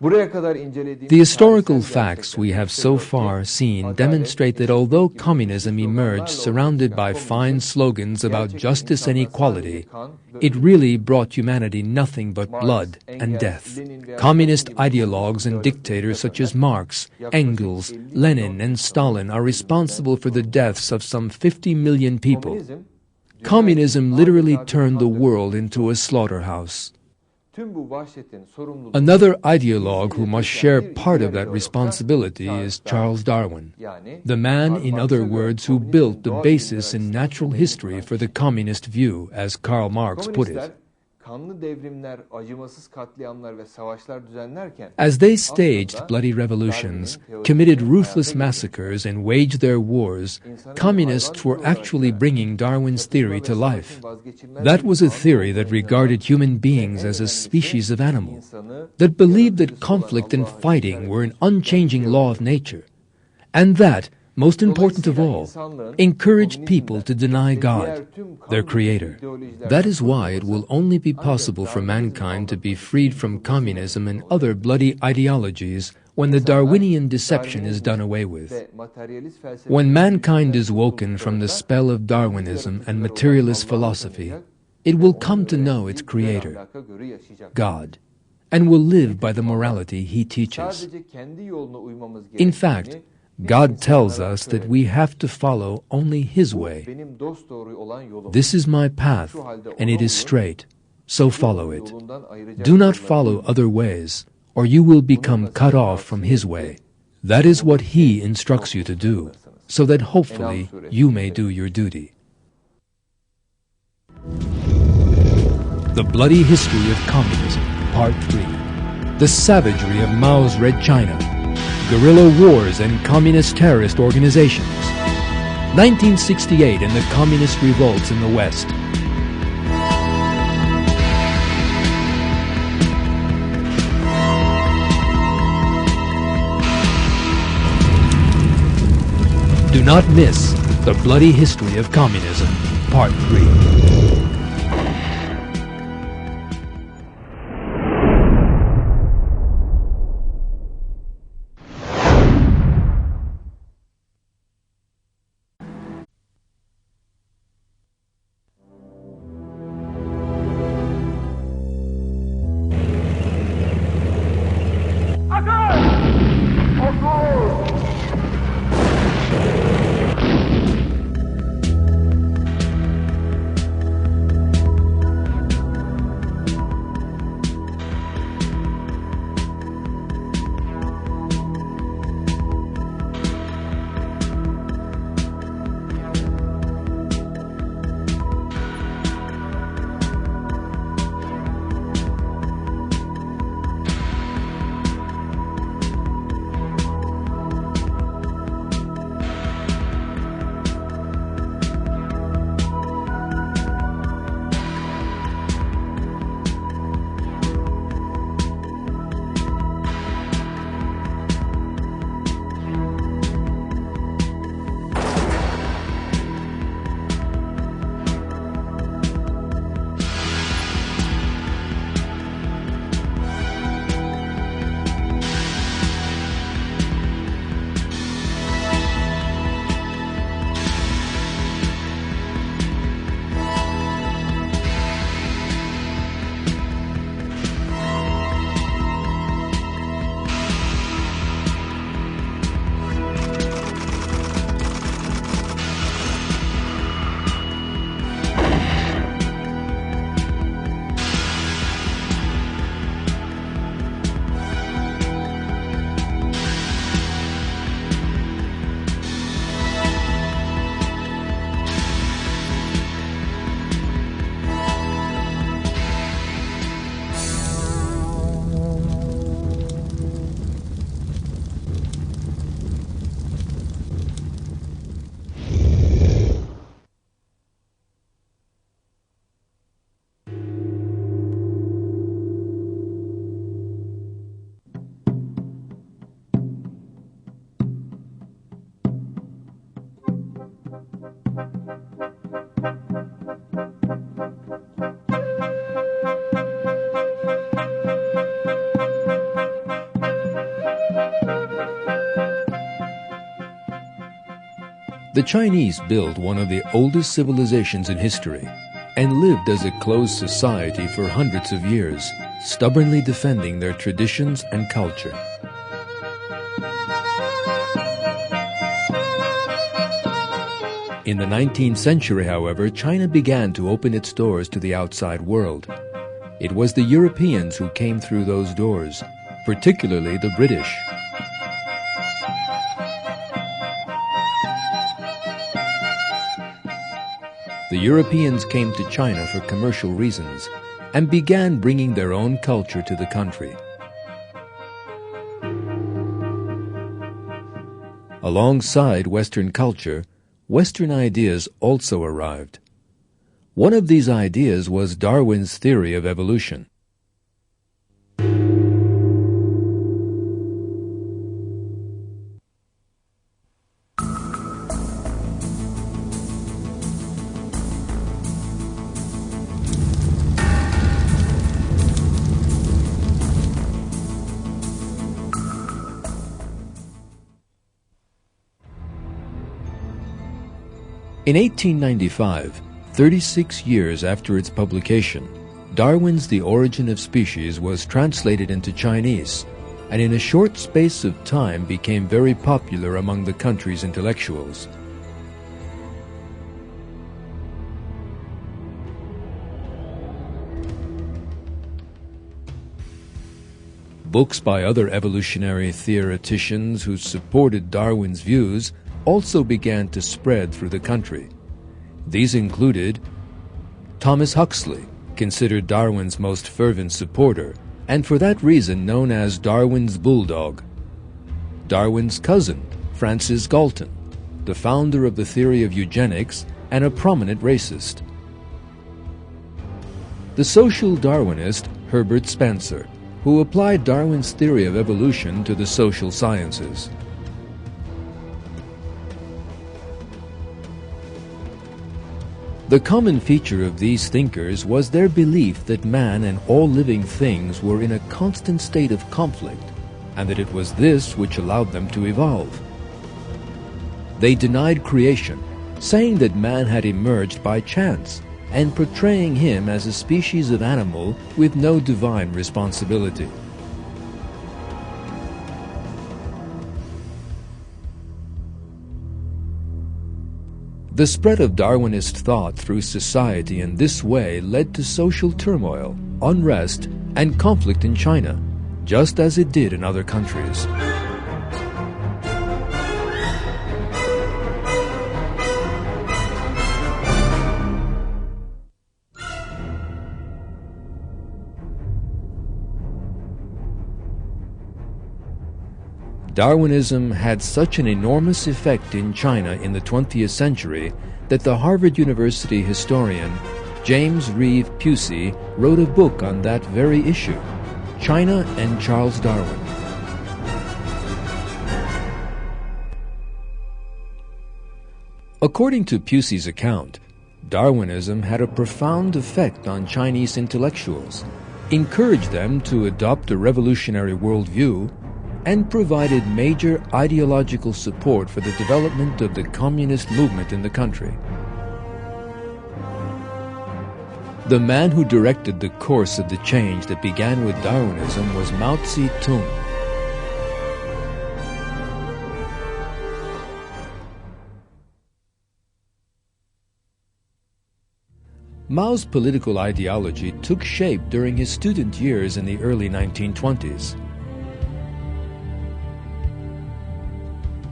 The historical facts we have so far seen demonstrate that although communism emerged surrounded by fine slogans about justice and equality, it really brought humanity nothing but blood and death. Communist ideologues and dictators such as Marx, Engels, Lenin, and Stalin are responsible for the deaths of some 50 million people. Communism literally turned the world into a slaughterhouse. Another ideologue who must share part of that responsibility is Charles Darwin, the man, in other words, who built the basis in natural history for the communist view, as Karl Marx put it. As they staged bloody revolutions, committed ruthless massacres, and waged their wars, communists were actually bringing Darwin's theory to life. That was a theory that regarded human beings as a species of animal, that believed that conflict and fighting were an unchanging law of nature, and that, most important of all, encouraged people to deny God, their creator. That is why it will only be possible for mankind to be freed from communism and other bloody ideologies when the Darwinian deception is done away with. When mankind is woken from the spell of Darwinism and materialist philosophy, it will come to know its creator, God, and will live by the morality he teaches. In fact, God tells us that we have to follow only His way. This is my path, and it is straight, so follow it. Do not follow other ways, or you will become cut off from His way. That is what He instructs you to do, so that hopefully you may do your duty. The Bloody History of Communism, Part 3. The Savagery of Mao's Red China. Guerrilla wars and communist terrorist organizations. 1968 and the communist revolts in the West. Do not miss The Bloody History of Communism, Part 3. The Chinese built one of the oldest civilizations in history and lived as a closed society for hundreds of years, stubbornly defending their traditions and culture. In the 19th century, however, China began to open its doors to the outside world. It was the Europeans who came through those doors, particularly the British. The Europeans came to China for commercial reasons and began bringing their own culture to the country. Alongside Western culture, Western ideas also arrived. One of these ideas was Darwin's theory of evolution. In 1895, 36 years after its publication, Darwin's The Origin of Species was translated into Chinese, and in a short space of time became very popular among the country's intellectuals. Books by other evolutionary theoreticians who supported Darwin's views also began to spread through the country. These included Thomas Huxley, considered Darwin's most fervent supporter, and for that reason known as Darwin's bulldog. Darwin's cousin, Francis Galton, the founder of the theory of eugenics and a prominent racist. The social Darwinist Herbert Spencer, who applied Darwin's theory of evolution to the social sciences. The common feature of these thinkers was their belief that man and all living things were in a constant state of conflict, and that it was this which allowed them to evolve. They denied creation, saying that man had emerged by chance, and portraying him as a species of animal with no divine responsibility. The spread of Darwinist thought through society in this way led to social turmoil, unrest, and conflict in China, just as it did in other countries. Darwinism had such an enormous effect in China in the 20th century that the Harvard University historian James Reeve Pusey wrote a book on that very issue, China and Charles Darwin. According to Pusey's account, Darwinism had a profound effect on Chinese intellectuals, encouraged them to adopt a revolutionary worldview, and provided major ideological support for the development of the communist movement in the country. The man who directed the course of the change that began with Darwinism was Mao Zedong. Mao's political ideology took shape during his student years in the early 1920s.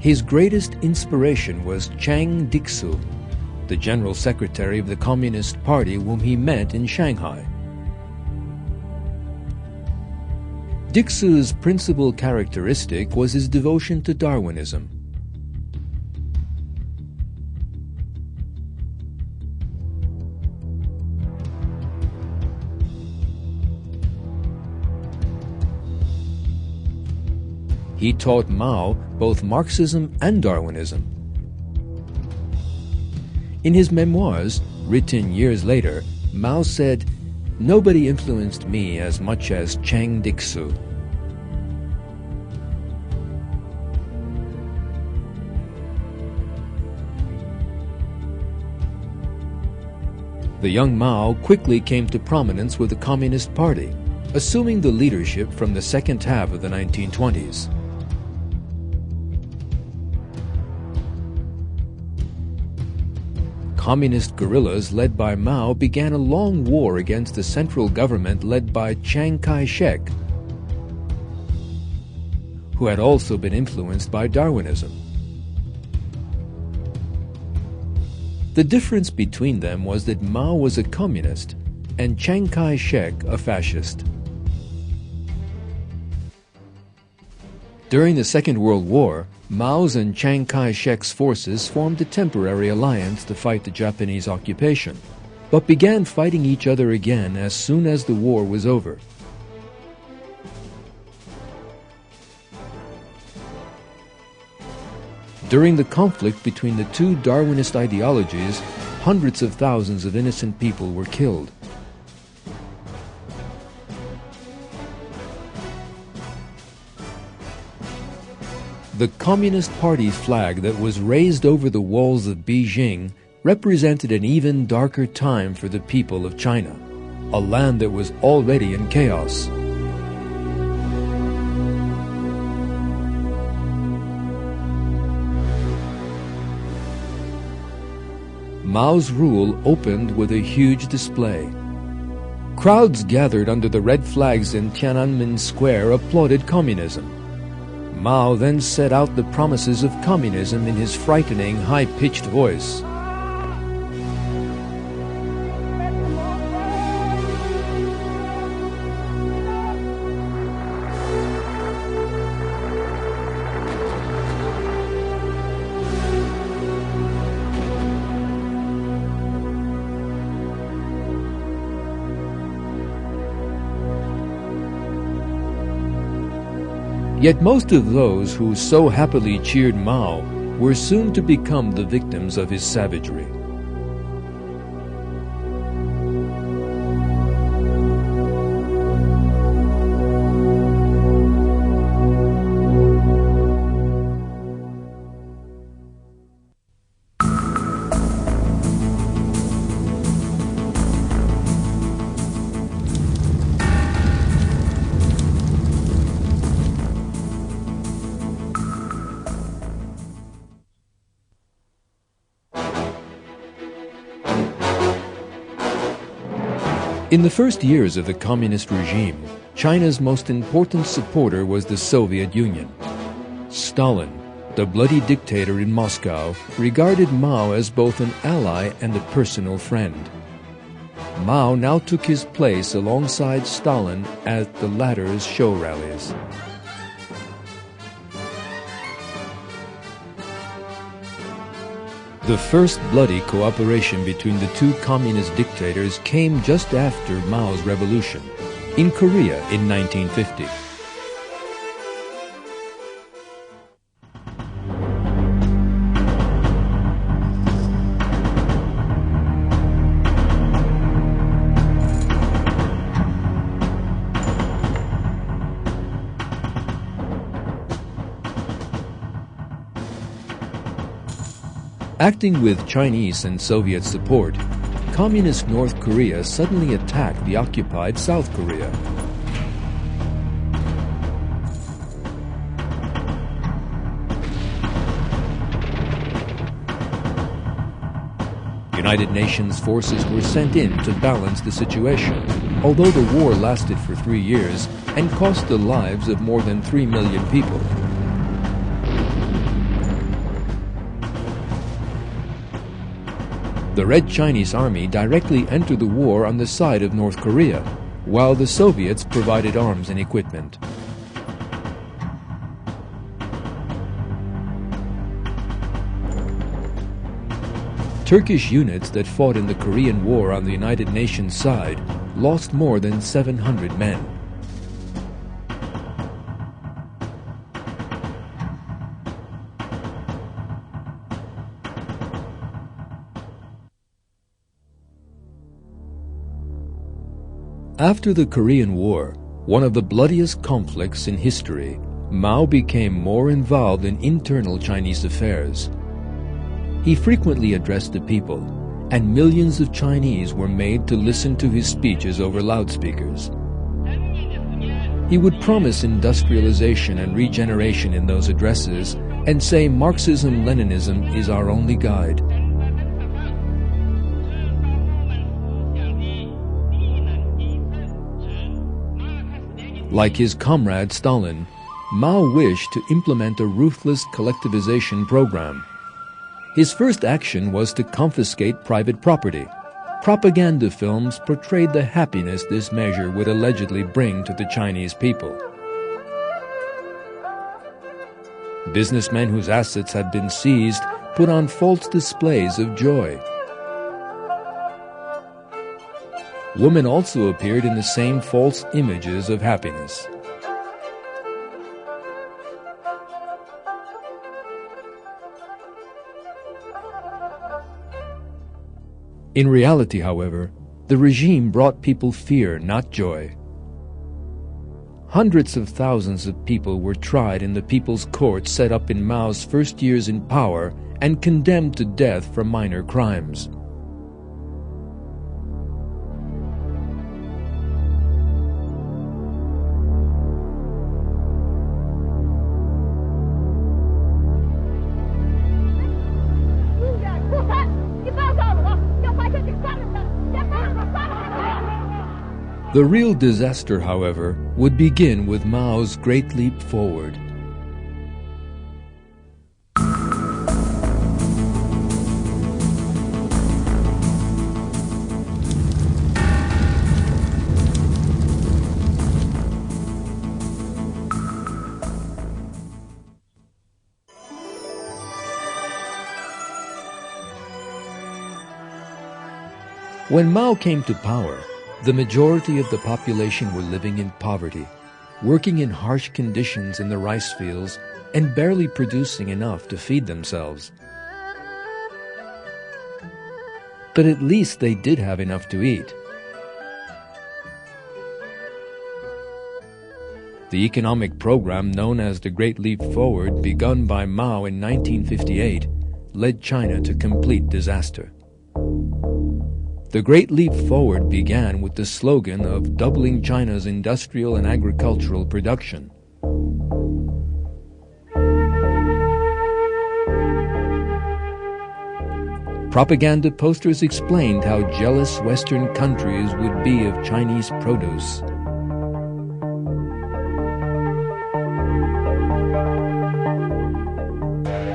His greatest inspiration was Chiang Dixu, the General Secretary of the Communist Party whom he met in Shanghai. Dixu's principal characteristic was his devotion to Darwinism. He taught Mao both Marxism and Darwinism. In his memoirs, written years later, Mao said, "Nobody influenced me as much as Chiang Dixu." The young Mao quickly came to prominence with the Communist Party, assuming the leadership from the second half of the 1920s. Communist guerrillas led by Mao began a long war against the central government led by Chiang Kai-shek, who had also been influenced by Darwinism. The difference between them was that Mao was a communist and Chiang Kai-shek a fascist. During the Second World War, Mao's and Chiang Kai-shek's forces formed a temporary alliance to fight the Japanese occupation, but began fighting each other again as soon as the war was over. During the conflict between the two Darwinist ideologies, hundreds of thousands of innocent people were killed. The Communist Party flag that was raised over the walls of Beijing represented an even darker time for the people of China, a land that was already in chaos. Mao's rule opened with a huge display. Crowds gathered under the red flags in Tiananmen Square applauded communism. Mao then set out the promises of communism in his frightening, high-pitched voice. Yet most of those who so happily cheered Mao were soon to become the victims of his savagery. In the first years of the communist regime, China's most important supporter was the Soviet Union. Stalin, the bloody dictator in Moscow, regarded Mao as both an ally and a personal friend. Mao now took his place alongside Stalin at the latter's show rallies. The first bloody cooperation between the two communist dictators came just after Mao's revolution, in Korea in 1950. Acting with Chinese and Soviet support, Communist North Korea suddenly attacked the occupied South Korea. United Nations forces were sent in to balance the situation, although the war lasted for 3 years and cost the lives of more than 3 million people. The Red Chinese Army directly entered the war on the side of North Korea, while the Soviets provided arms and equipment. Turkish units that fought in the Korean War on the United Nations side lost more than 700 men. After the Korean War, one of the bloodiest conflicts in history, Mao became more involved in internal Chinese affairs. He frequently addressed the people, and millions of Chinese were made to listen to his speeches over loudspeakers. He would promise industrialization and regeneration in those addresses and say Marxism-Leninism is our only guide. Like his comrade Stalin, Mao wished to implement a ruthless collectivization program. His first action was to confiscate private property. Propaganda films portrayed the happiness this measure would allegedly bring to the Chinese people. Businessmen whose assets had been seized put on false displays of joy. Women also appeared in the same false images of happiness. In reality, however, the regime brought people fear, not joy. Hundreds of thousands of people were tried in the People's Court set up in Mao's first years in power and condemned to death for minor crimes. The real disaster, however, would begin with Mao's Great Leap Forward. When Mao came to power, the majority of the population were living in poverty, working in harsh conditions in the rice fields, and barely producing enough to feed themselves. But at least they did have enough to eat. The economic program known as the Great Leap Forward, begun by Mao in 1958, led China to complete disaster. The Great Leap Forward began with the slogan of doubling China's industrial and agricultural production. Propaganda posters explained how jealous Western countries would be of Chinese produce.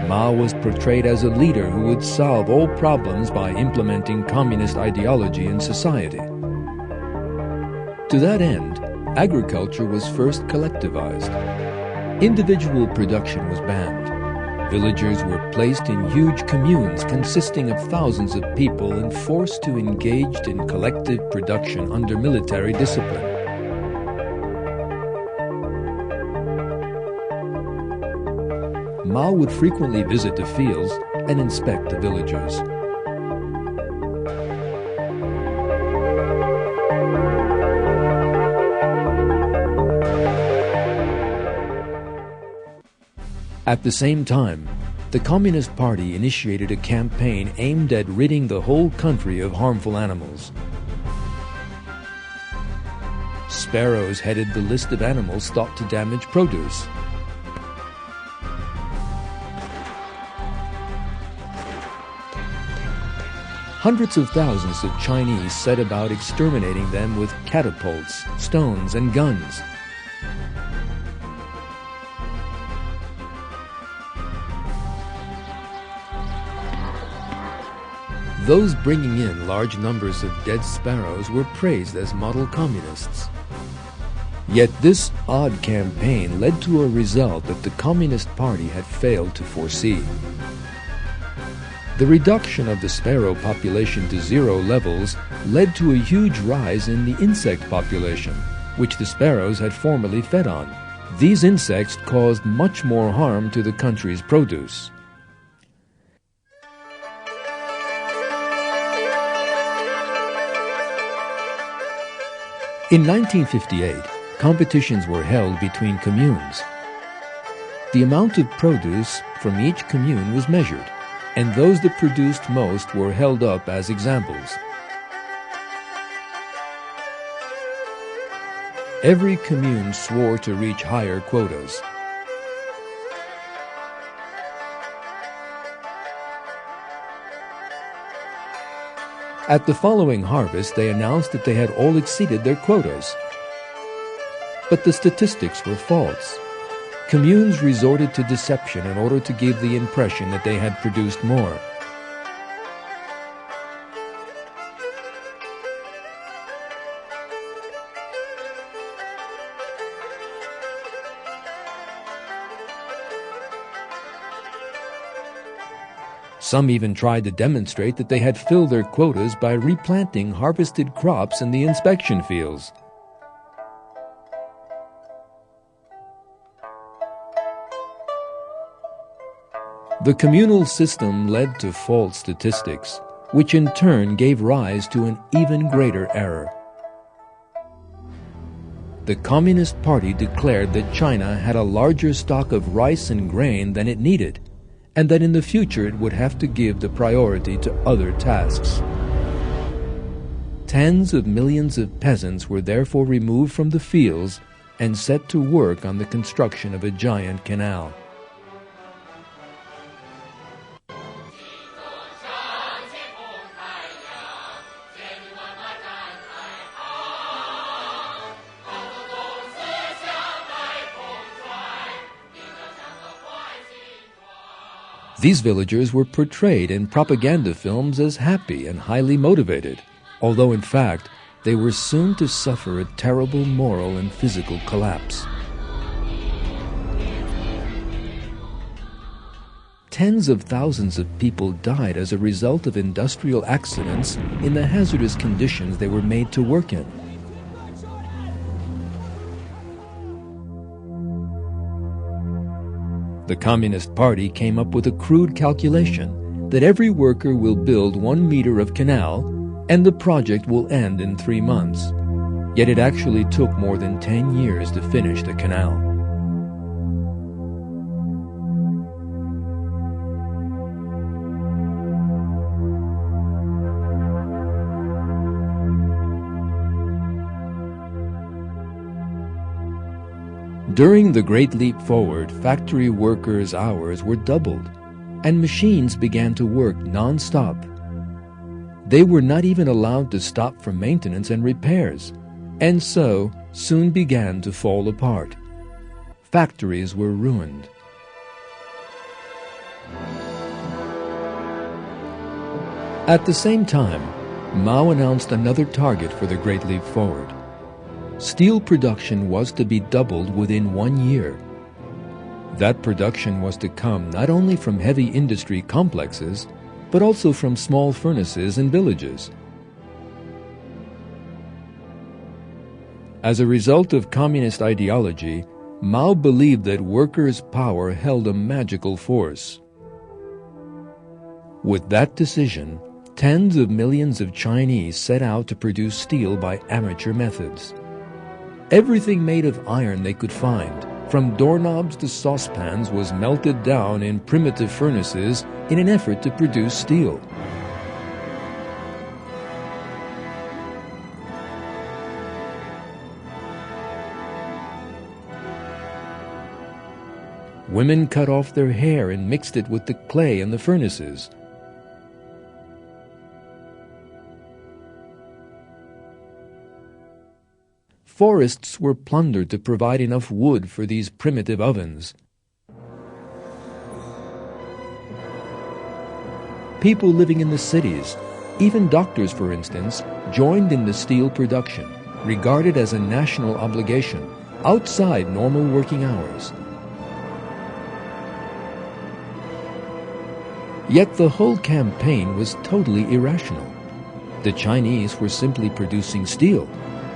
Mao was portrayed as a leader who would solve all problems by implementing communist ideology in society. To that end, agriculture was first collectivized. Individual production was banned. Villagers were placed in huge communes consisting of thousands of people and forced to engage in collective production under military discipline. Mao would frequently visit the fields and inspect the villagers. At the same time, the Communist Party initiated a campaign aimed at ridding the whole country of harmful animals. Sparrows headed the list of animals thought to damage produce. Hundreds of thousands of Chinese set about exterminating them with catapults, stones, and guns. Those bringing in large numbers of dead sparrows were praised as model communists. Yet this odd campaign led to a result that the Communist Party had failed to foresee. The reduction of the sparrow population to zero levels led to a huge rise in the insect population, which the sparrows had formerly fed on. These insects caused much more harm to the country's produce. In 1958, competitions were held between communes. The amount of produce from each commune was measured, and those that produced most were held up as examples. Every commune swore to reach higher quotas. At the following harvest, they announced that they had all exceeded their quotas. But the statistics were false. Communes resorted to deception in order to give the impression that they had produced more. Some even tried to demonstrate that they had filled their quotas by replanting harvested crops in the inspection fields. The communal system led to false statistics, which in turn gave rise to an even greater error. The Communist Party declared that China had a larger stock of rice and grain than it needed, and that in the future it would have to give the priority to other tasks. Tens of millions of peasants were therefore removed from the fields and set to work on the construction of a giant canal. These villagers were portrayed in propaganda films as happy and highly motivated, although in fact they were soon to suffer a terrible moral and physical collapse. Tens of thousands of people died as a result of industrial accidents in the hazardous conditions they were made to work in. The Communist Party came up with a crude calculation that every worker will build 1 meter of canal and the project will end in 3 months. Yet it actually took more than 10 years to finish the canal. During the Great Leap Forward, factory workers' hours were doubled, and machines began to work non-stop. They were not even allowed to stop for maintenance and repairs, and so soon began to fall apart. Factories were ruined. At the same time, Mao announced another target for the Great Leap Forward. Steel production was to be doubled within 1 year. That production was to come not only from heavy industry complexes, but also from small furnaces and villages. As a result of communist ideology, Mao believed that workers' power held a magical force. With that decision, tens of millions of Chinese set out to produce steel by amateur methods. Everything made of iron they could find, from doorknobs to saucepans, was melted down in primitive furnaces in an effort to produce steel. Women cut off their hair and mixed it with the clay in the furnaces. Forests were plundered to provide enough wood for these primitive ovens. People living in the cities, even doctors for instance, joined in the steel production, regarded as a national obligation, outside normal working hours. Yet the whole campaign was totally irrational. The Chinese were simply producing steel,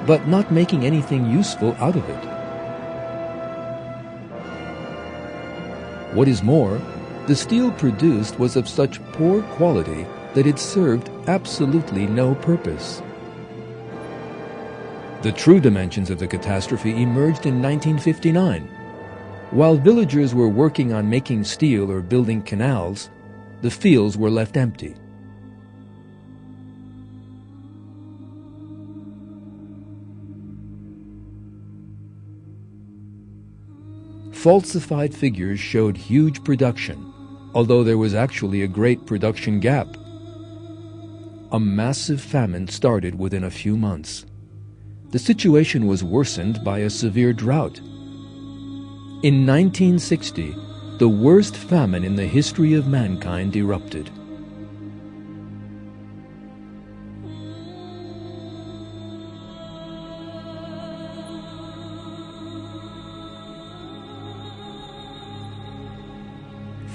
but not making anything useful out of it. What is more, the steel produced was of such poor quality that it served absolutely no purpose. The true dimensions of the catastrophe emerged in 1959. While villagers were working on making steel or building canals, the fields were left empty. Falsified figures showed huge production, although there was actually a great production gap. A massive famine started within a few months. The situation was worsened by a severe drought. In 1960, the worst famine in the history of mankind erupted.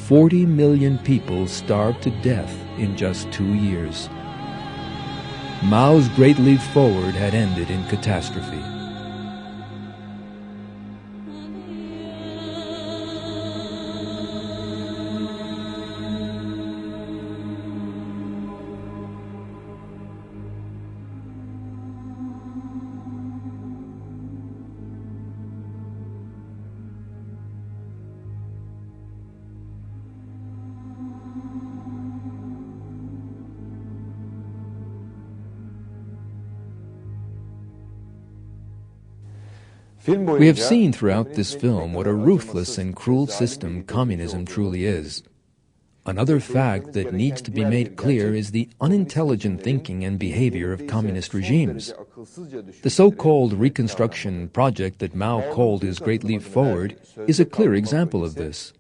"40 million people starved to death in just 2 years. Mao's Great Leap Forward had ended in catastrophe. We have seen throughout this film what a ruthless and cruel system communism truly is. Another fact that needs to be made clear is the unintelligent thinking and behavior of communist regimes. The so-called Reconstruction project that Mao called his Great Leap Forward is a clear example of this.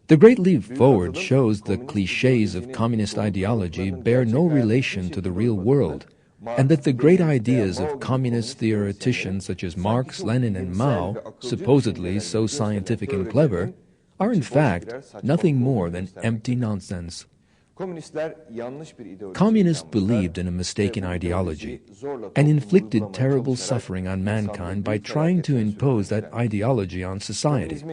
The Great Leap Forward shows the clichés of communist ideology bear no relation to the real world, and that the great ideas of communist theoreticians such as Marx, Lenin, and Mao, supposedly so scientific and clever, are in fact nothing more than empty nonsense. Communists believed in a mistaken ideology and inflicted terrible suffering on mankind by trying to impose that ideology on society.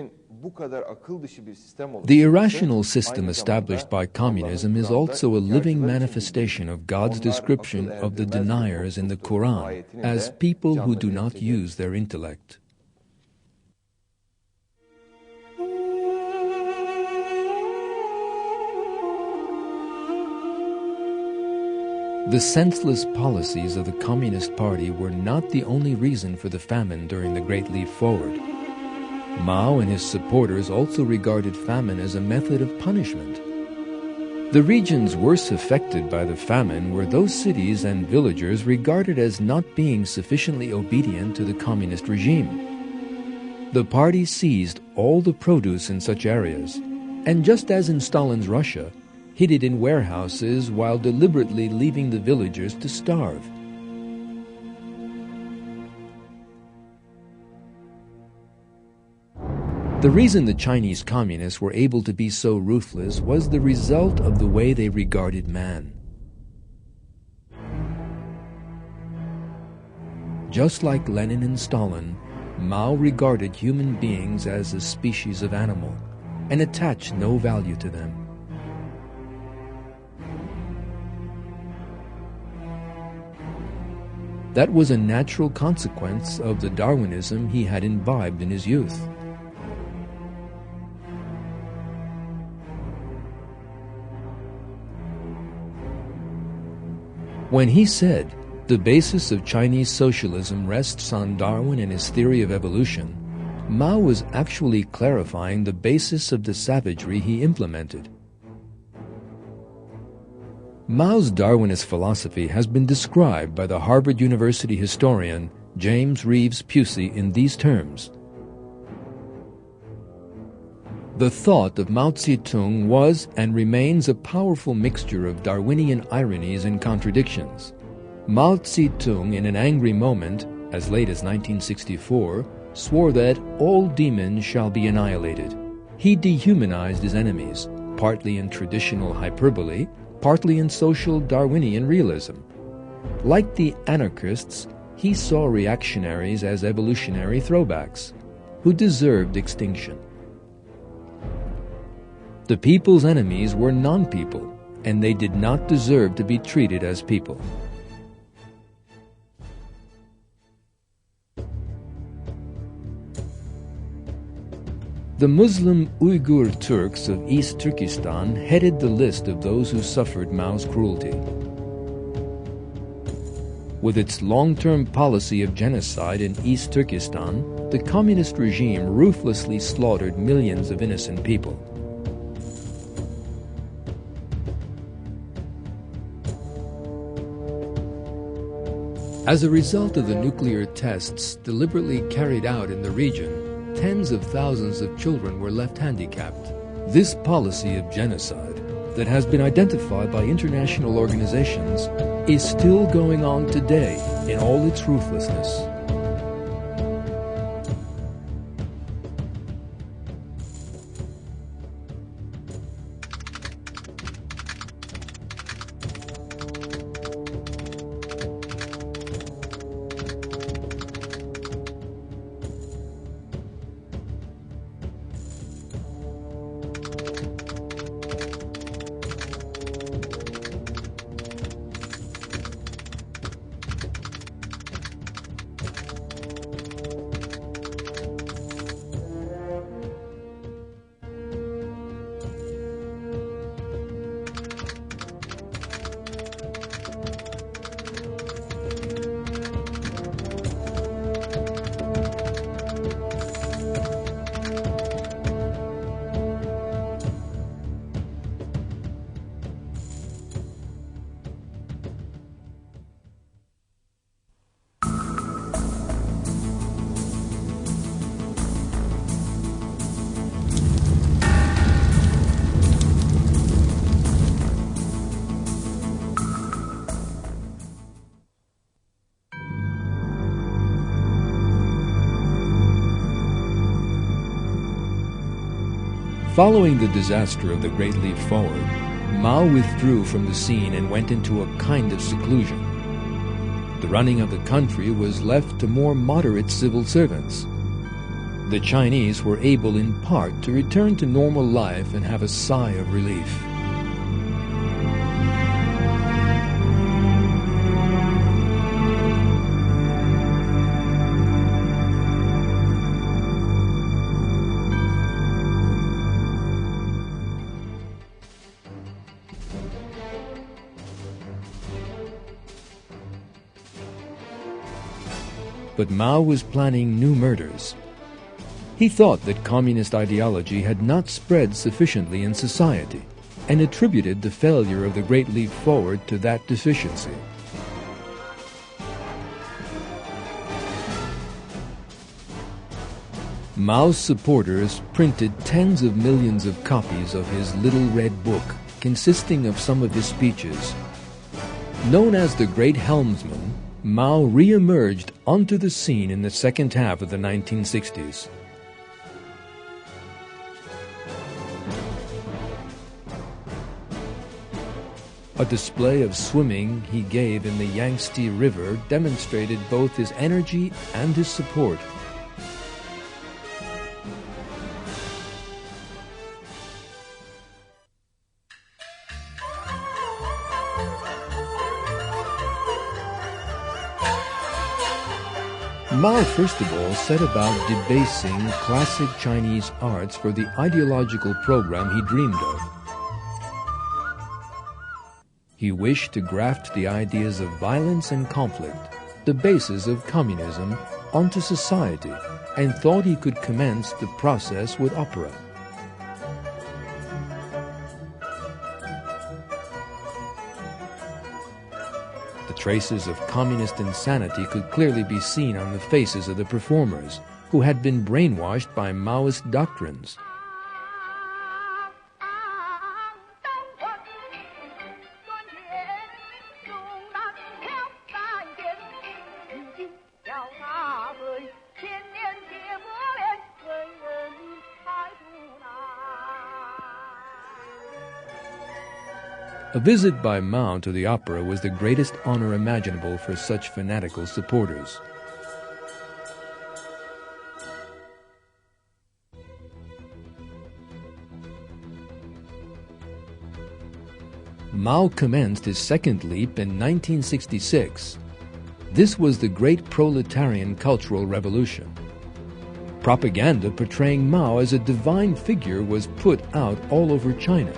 The irrational system established by communism is also a living manifestation of God's description of the deniers in the Quran as people who do not use their intellect. The senseless policies of the Communist Party were not the only reason for the famine during the Great Leap Forward. Mao and his supporters also regarded famine as a method of punishment. The regions worst affected by the famine were those cities and villagers regarded as not being sufficiently obedient to the communist regime. The party seized all the produce in such areas, and just as in Stalin's Russia, hid it in warehouses while deliberately leaving the villagers to starve. The reason the Chinese communists were able to be so ruthless was the result of the way they regarded man. Just like Lenin and Stalin, Mao regarded human beings as a species of animal and attached no value to them. That was a natural consequence of the Darwinism he had imbibed in his youth. When he said, "The basis of Chinese socialism rests on Darwin and his theory of evolution," Mao was actually clarifying the basis of the savagery he implemented. Mao's Darwinist philosophy has been described by the Harvard University historian James Reeves Pusey in these terms. The thought of Mao Zedong was and remains a powerful mixture of Darwinian ironies and contradictions. Mao Zedong, in an angry moment, as late as 1964, swore that all demons shall be annihilated. He dehumanized his enemies, partly in traditional hyperbole, partly in social Darwinian realism. Like the anarchists, he saw reactionaries as evolutionary throwbacks, who deserved extinction. The people's enemies were non-people, and they did not deserve to be treated as people. The Muslim Uyghur Turks of East Turkestan headed the list of those who suffered Mao's cruelty. With its long-term policy of genocide in East Turkestan, the communist regime ruthlessly slaughtered millions of innocent people. As a result of the nuclear tests deliberately carried out in the region, tens of thousands of children were left handicapped. This policy of genocide, that has been identified by international organizations, is still going on today in all its ruthlessness. Following the disaster of the Great Leap Forward, Mao withdrew from the scene and went into a kind of seclusion. The running of the country was left to more moderate civil servants. The Chinese were able in part to return to normal life and have a sigh of relief. But Mao was planning new murders. He thought that communist ideology had not spread sufficiently in society, and attributed the failure of the Great Leap Forward to that deficiency. Mao's supporters printed tens of millions of copies of his Little Red Book, consisting of some of his speeches. Known as the Great Helmsman, Mao re-emerged onto the scene in the second half of the 1960s. A display of swimming he gave in the Yangtze River demonstrated both his energy and his support. Mao first of all set about debasing classic Chinese arts for the ideological program he dreamed of. He wished to graft the ideas of violence and conflict, the basis of communism, onto society, and thought he could commence the process with opera. Traces of communist insanity could clearly be seen on the faces of the performers, who had been brainwashed by Maoist doctrines. A visit by Mao to the opera was the greatest honor imaginable for such fanatical supporters. Mao commenced his second leap in 1966. This was the great proletarian cultural revolution. Propaganda portraying Mao as a divine figure was put out all over China.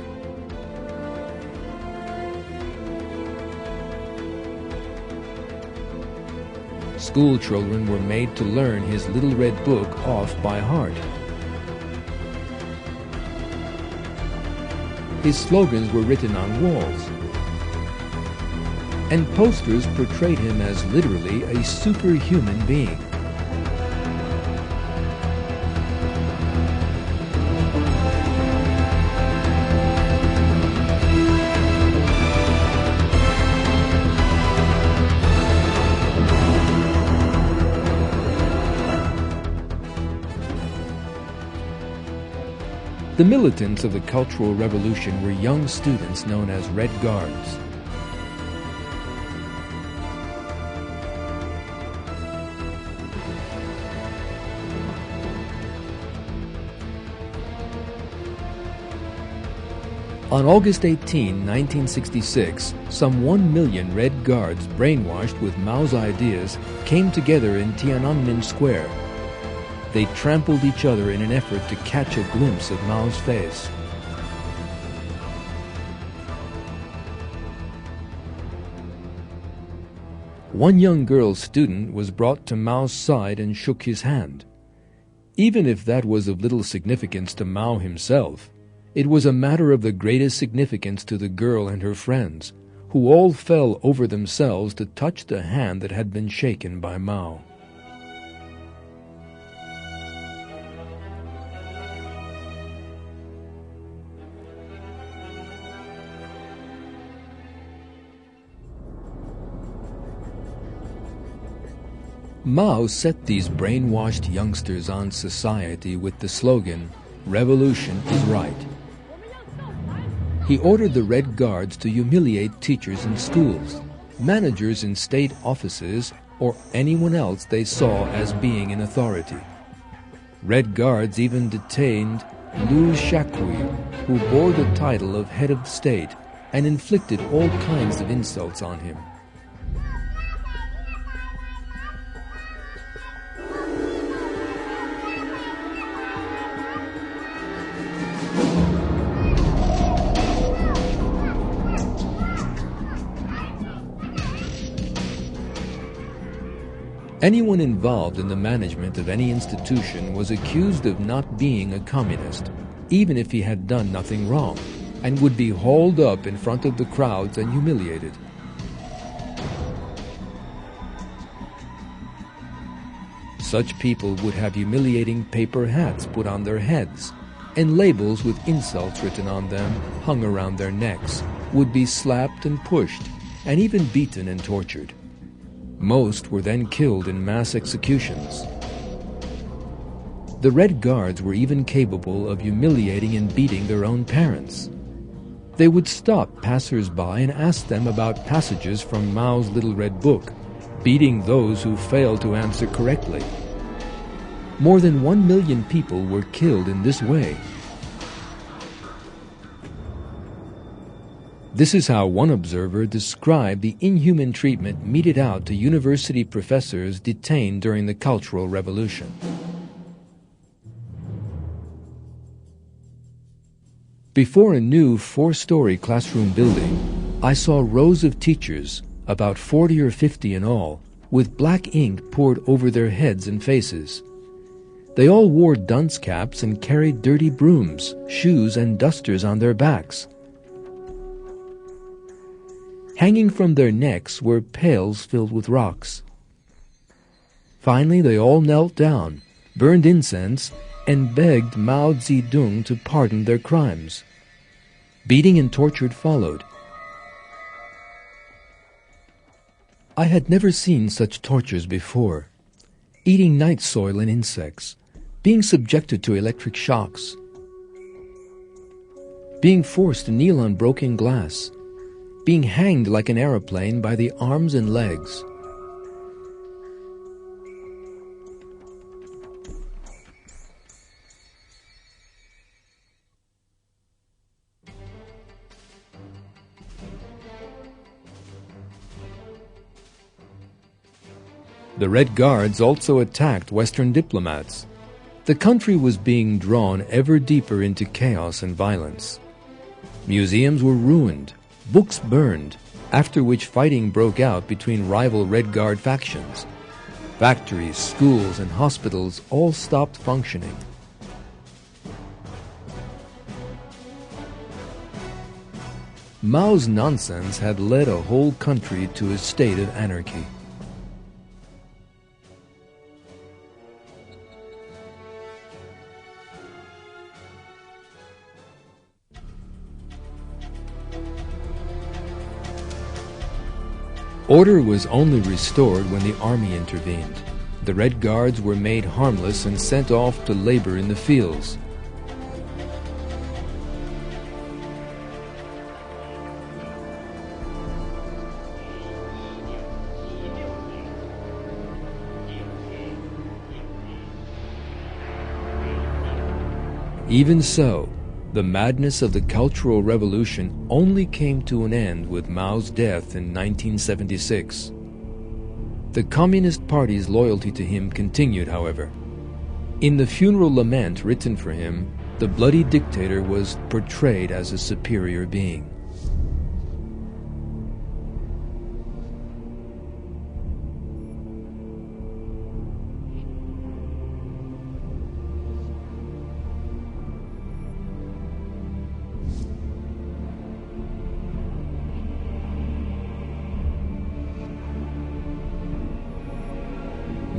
School children were made to learn his Little Red Book off by heart. His slogans were written on walls, and posters portrayed him as literally a superhuman being. The militants of the Cultural Revolution were young students known as Red Guards. On August 18, 1966, some 1 million Red Guards brainwashed with Mao's ideas came together in Tiananmen Square. They trampled each other in an effort to catch a glimpse of Mao's face. One young girl student was brought to Mao's side and shook his hand. Even if that was of little significance to Mao himself, it was a matter of the greatest significance to the girl and her friends, who all fell over themselves to touch the hand that had been shaken by Mao. Mao set these brainwashed youngsters on society with the slogan, "Revolution is right." He ordered the Red Guards to humiliate teachers in schools, managers in state offices, or anyone else they saw as being in authority. Red Guards even detained Liu Shaoqi, who bore the title of head of state, and inflicted all kinds of insults on him. Anyone involved in the management of any institution was accused of not being a communist, even if he had done nothing wrong, and would be hauled up in front of the crowds and humiliated. Such people would have humiliating paper hats put on their heads, and labels with insults written on them hung around their necks, would be slapped and pushed, and even beaten and tortured. Most were then killed in mass executions. The Red Guards were even capable of humiliating and beating their own parents. They would stop passers-by and ask them about passages from Mao's Little Red Book, beating those who failed to answer correctly. More than 1 million people were killed in this way. This is how one observer described the inhuman treatment meted out to university professors detained during the Cultural Revolution. Before a new 4-story classroom building, I saw rows of teachers, about 40 or 50 in all, with black ink poured over their heads and faces. They all wore dunce caps and carried dirty brooms, shoes, and dusters on their backs. Hanging from their necks were pails filled with rocks. Finally, they all knelt down, burned incense, and begged Mao Zedong to pardon their crimes. Beating and torture followed. I had never seen such tortures before. Eating night soil and insects, being subjected to electric shocks, being forced to kneel on broken glass, being hanged like an aeroplane by the arms and legs. The Red Guards also attacked Western diplomats. The country was being drawn ever deeper into chaos and violence. Museums were ruined, books burned, after which fighting broke out between rival Red Guard factions. Factories, schools, and hospitals all stopped functioning. Mao's nonsense had led a whole country to a state of anarchy. Order was only restored when the army intervened. The Red Guards were made harmless and sent off to labor in the fields. Even so, the madness of the Cultural Revolution only came to an end with Mao's death in 1976. The Communist Party's loyalty to him continued, however. In the funeral lament written for him, the bloody dictator was portrayed as a superior being.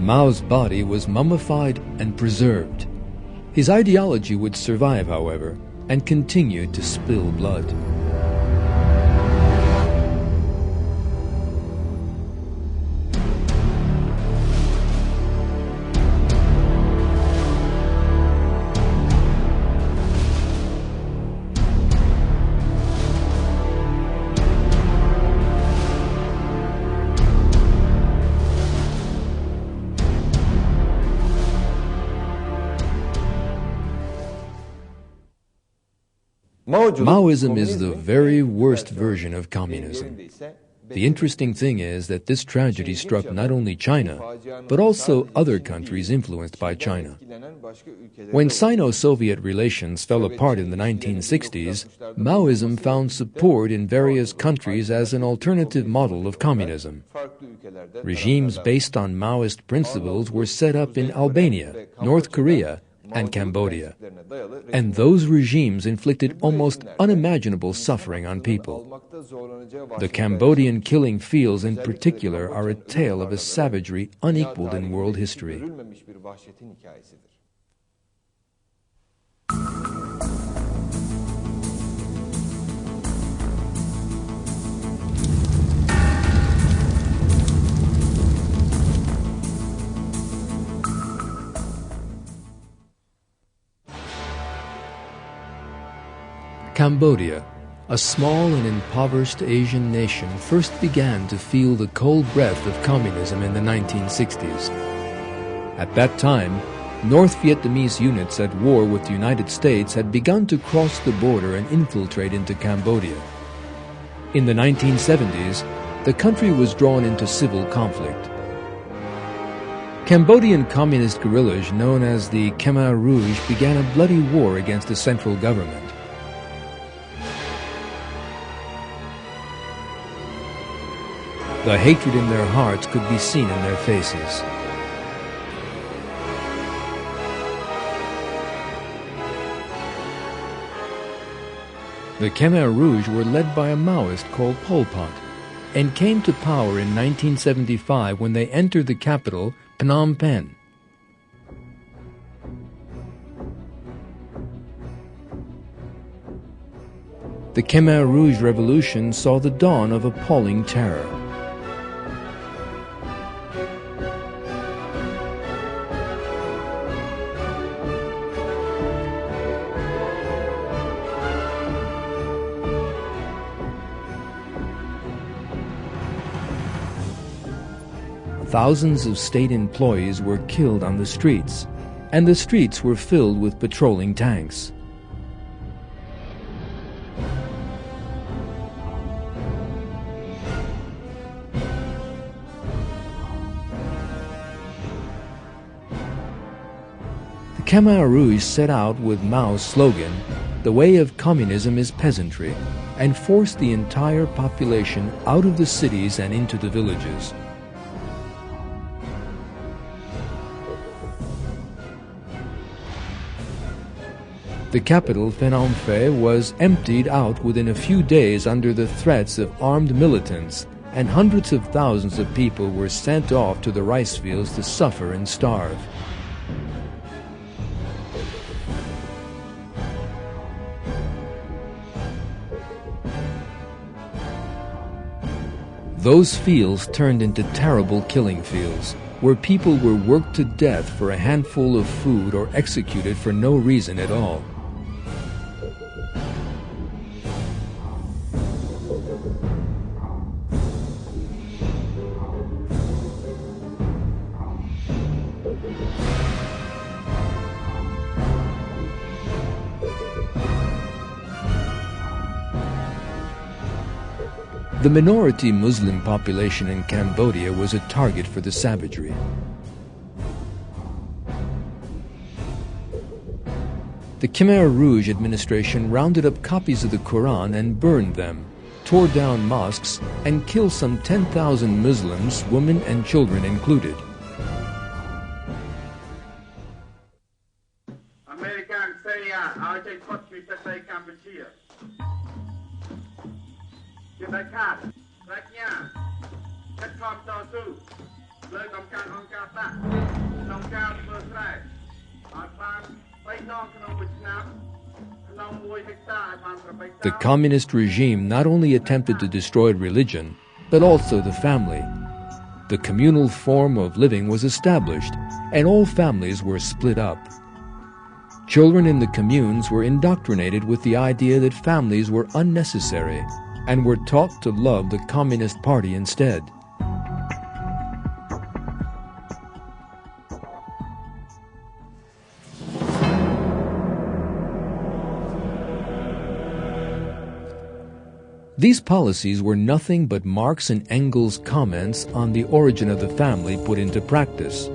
Mao's body was mummified and preserved. His ideology would survive, however, and continue to spill blood. Maoism is the very worst version of communism. The interesting thing is that this tragedy struck not only China, but also other countries influenced by China. When Sino-Soviet relations fell apart in the 1960s, Maoism found support in various countries as an alternative model of communism. Regimes based on Maoist principles were set up in Albania, North Korea, and Cambodia. And those regimes inflicted almost unimaginable suffering on people. The Cambodian killing fields in particular are a tale of a savagery unequaled in world history. Cambodia, a small and impoverished Asian nation, first began to feel the cold breath of communism in the 1960s. At that time, North Vietnamese units at war with the United States had begun to cross the border and infiltrate into Cambodia. In the 1970s, the country was drawn into civil conflict. Cambodian communist guerrillas known as the Khmer Rouge began a bloody war against the central government. The hatred in their hearts could be seen in their faces. The Khmer Rouge were led by a Maoist called Pol Pot and came to power in 1975 when they entered the capital, Phnom Penh. The Khmer Rouge Revolution saw the dawn of appalling terror. Thousands of state employees were killed on the streets, and the streets were filled with patrolling tanks. The Khmer Rouge set out with Mao's slogan, "The way of communism is peasantry," and forced the entire population out of the cities and into the villages. The capital, Phnom Penh, was emptied out within a few days under the threats of armed militants, and hundreds of thousands of people were sent off to the rice fields to suffer and starve. Those fields turned into terrible killing fields, where people were worked to death for a handful of food or executed for no reason at all. The minority Muslim population in Cambodia was a target for the savagery. The Khmer Rouge administration rounded up copies of the Quran and burned them, tore down mosques, and killed some 10,000 Muslims, women and children included. The communist regime not only attempted to destroy religion, but also the family. The communal form of living was established, and all families were split up. Children in the communes were indoctrinated with the idea that families were unnecessary and were taught to love the Communist Party instead. These policies were nothing but Marx and Engels' comments on the origin of the family put into practice.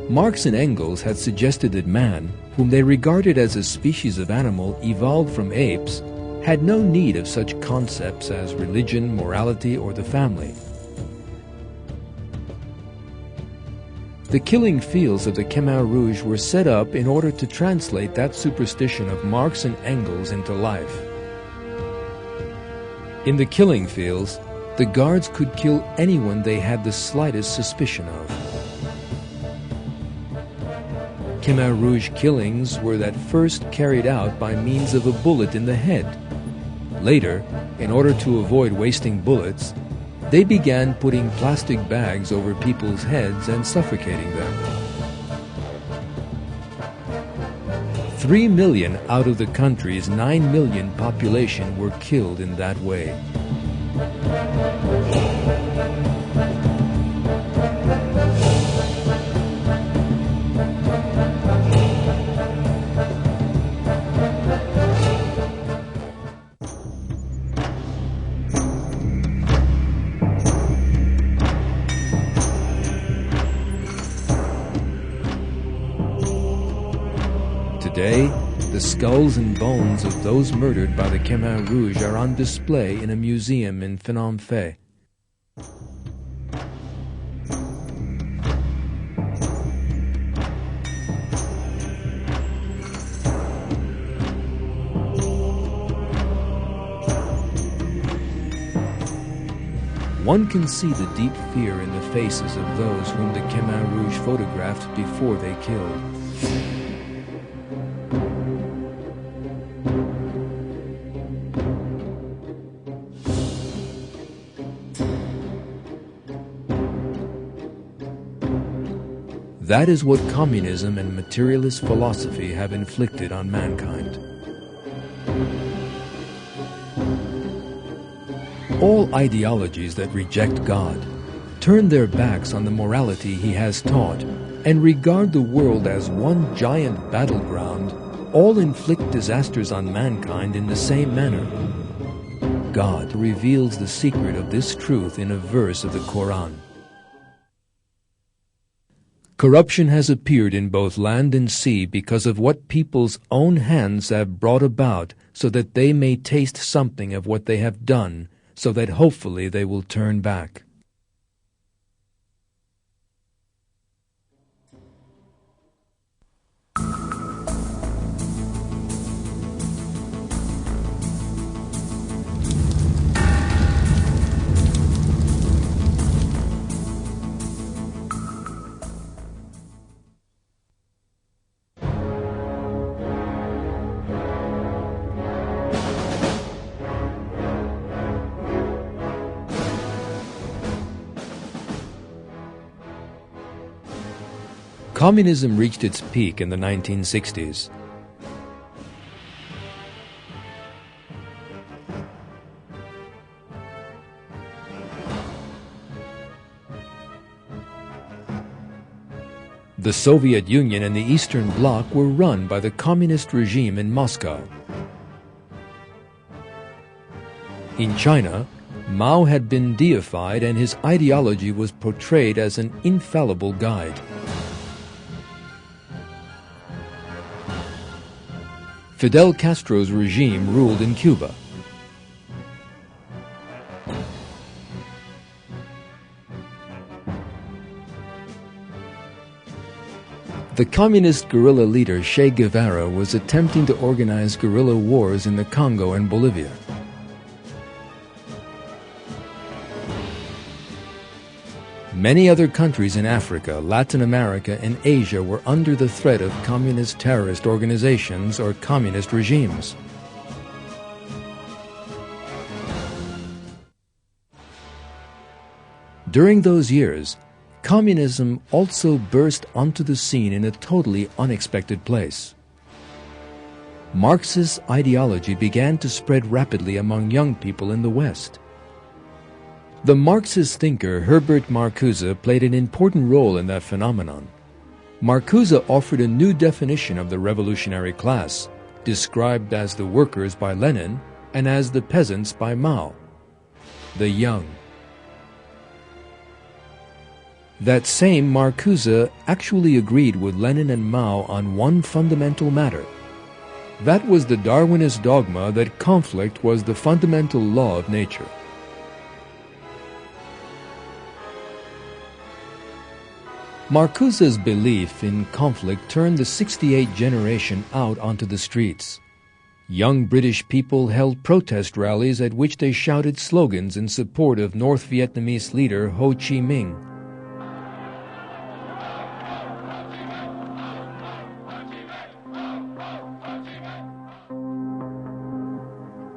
Marx and Engels had suggested that man, whom they regarded as a species of animal evolved from apes, had no need of such concepts as religion, morality, or the family. The killing fields of the Khmer Rouge were set up in order to translate that superstition of Marx and Engels into life. In the killing fields, the guards could kill anyone they had the slightest suspicion of. Khmer Rouge killings were at first carried out by means of a bullet in the head. Later, in order to avoid wasting bullets, they began putting plastic bags over people's heads and suffocating them. 3 million out of the country's 9 million population were killed in that way. Today, the skulls and bones of those murdered by the Khmer Rouge are on display in a museum in Phnom Penh. One can see the deep fear in the faces of those whom the Khmer Rouge photographed before they killed. That is what communism and materialist philosophy have inflicted on mankind. All ideologies that reject God, turn their backs on the morality He has taught, and regard the world as one giant battleground, all inflict disasters on mankind in the same manner. God reveals the secret of this truth in a verse of the Quran. Corruption has appeared in both land and sea because of what people's own hands have brought about, so that they may taste something of what they have done, so that hopefully they will turn back. Communism reached its peak in the 1960s. The Soviet Union and the Eastern Bloc were run by the communist regime in Moscow. In China, Mao had been deified and his ideology was portrayed as an infallible guide. Fidel Castro's regime ruled in Cuba. The communist guerrilla leader Che Guevara was attempting to organize guerrilla wars in the Congo and Bolivia. Many other countries in Africa, Latin America, and Asia were under the threat of communist terrorist organizations or communist regimes. During those years, communism also burst onto the scene in a totally unexpected place. Marxist ideology began to spread rapidly among young people in the West. The Marxist thinker Herbert Marcuse played an important role in that phenomenon. Marcuse offered a new definition of the revolutionary class, described as the workers by Lenin and as the peasants by Mao, the young. That same Marcuse actually agreed with Lenin and Mao on one fundamental matter. That was the Darwinist dogma that conflict was the fundamental law of nature. Marcuse's belief in conflict turned the '68 generation out onto the streets. Young British people held protest rallies at which they shouted slogans in support of North Vietnamese leader Ho Chi Minh.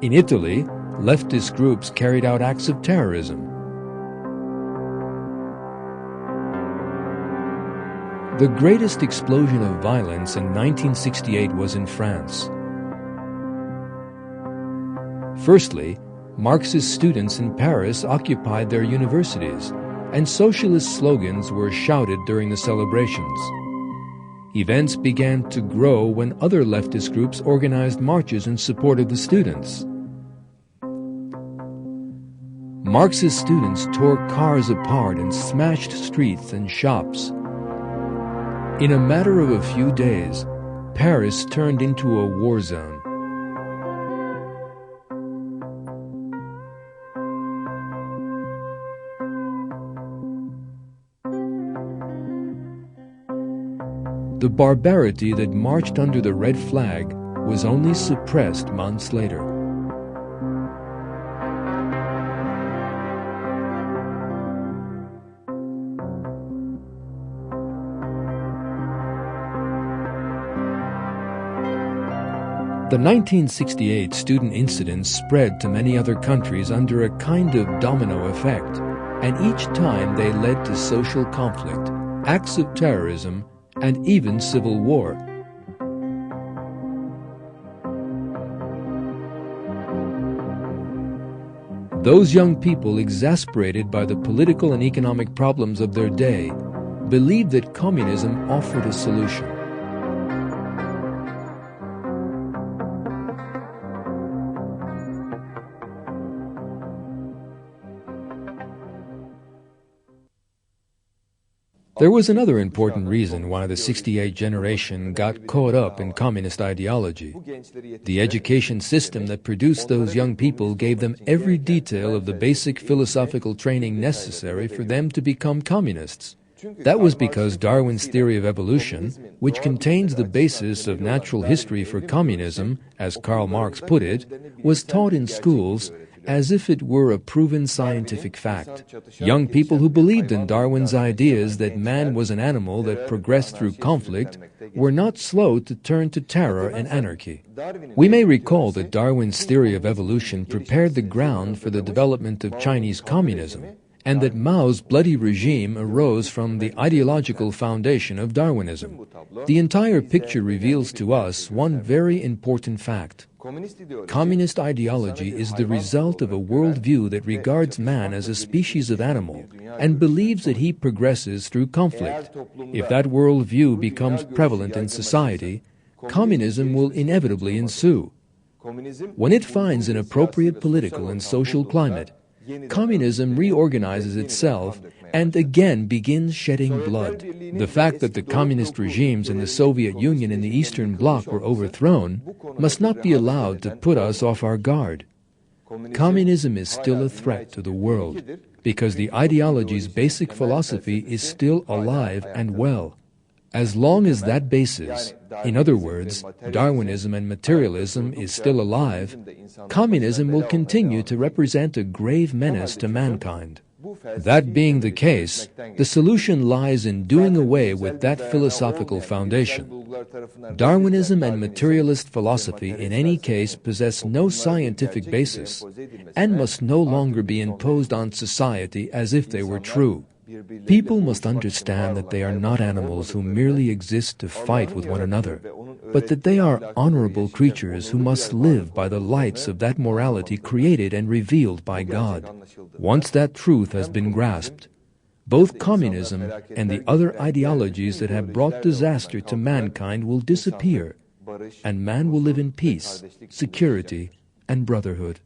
In Italy, leftist groups carried out acts of terrorism. The greatest explosion of violence in 1968 was in France. Firstly, Marxist students in Paris occupied their universities, and socialist slogans were shouted during the celebrations. Events began to grow when other leftist groups organized marches in support of the students. Marxist students tore cars apart and smashed streets and shops. In a matter of a few days, Paris turned into a war zone. The barbarity that marched under the red flag was only suppressed months later. The 1968 student incidents spread to many other countries under a kind of domino effect, and each time they led to social conflict, acts of terrorism, and even civil war. Those young people, exasperated by the political and economic problems of their day, believed that communism offered a solution. There was another important reason why the '68 generation got caught up in communist ideology. The education system that produced those young people gave them every detail of the basic philosophical training necessary for them to become communists. That was because Darwin's theory of evolution, which contains the basis of natural history for communism, as Karl Marx put it, was taught in schools as if it were a proven scientific fact. Young people who believed in Darwin's ideas that man was an animal that progressed through conflict were not slow to turn to terror and anarchy. We may recall that Darwin's theory of evolution prepared the ground for the development of Chinese communism, and that Mao's bloody regime arose from the ideological foundation of Darwinism. The entire picture reveals to us one very important fact. Communist ideology is the result of a worldview that regards man as a species of animal and believes that he progresses through conflict. If that worldview becomes prevalent in society, communism will inevitably ensue. When it finds an appropriate political and social climate, communism reorganizes itself and again begins shedding blood. The fact that the communist regimes in the Soviet Union and the Eastern Bloc were overthrown must not be allowed to put us off our guard. Communism is still a threat to the world because the ideology's basic philosophy is still alive and well. As long as that basis, in other words, Darwinism and materialism, is still alive, communism will continue to represent a grave menace to mankind. That being the case, the solution lies in doing away with that philosophical foundation. Darwinism and materialist philosophy in any case possess no scientific basis and must no longer be imposed on society as if they were true. People must understand that they are not animals who merely exist to fight with one another, but that they are honorable creatures who must live by the lights of that morality created and revealed by God. Once that truth has been grasped, both communism and the other ideologies that have brought disaster to mankind will disappear, and man will live in peace, security, and brotherhood.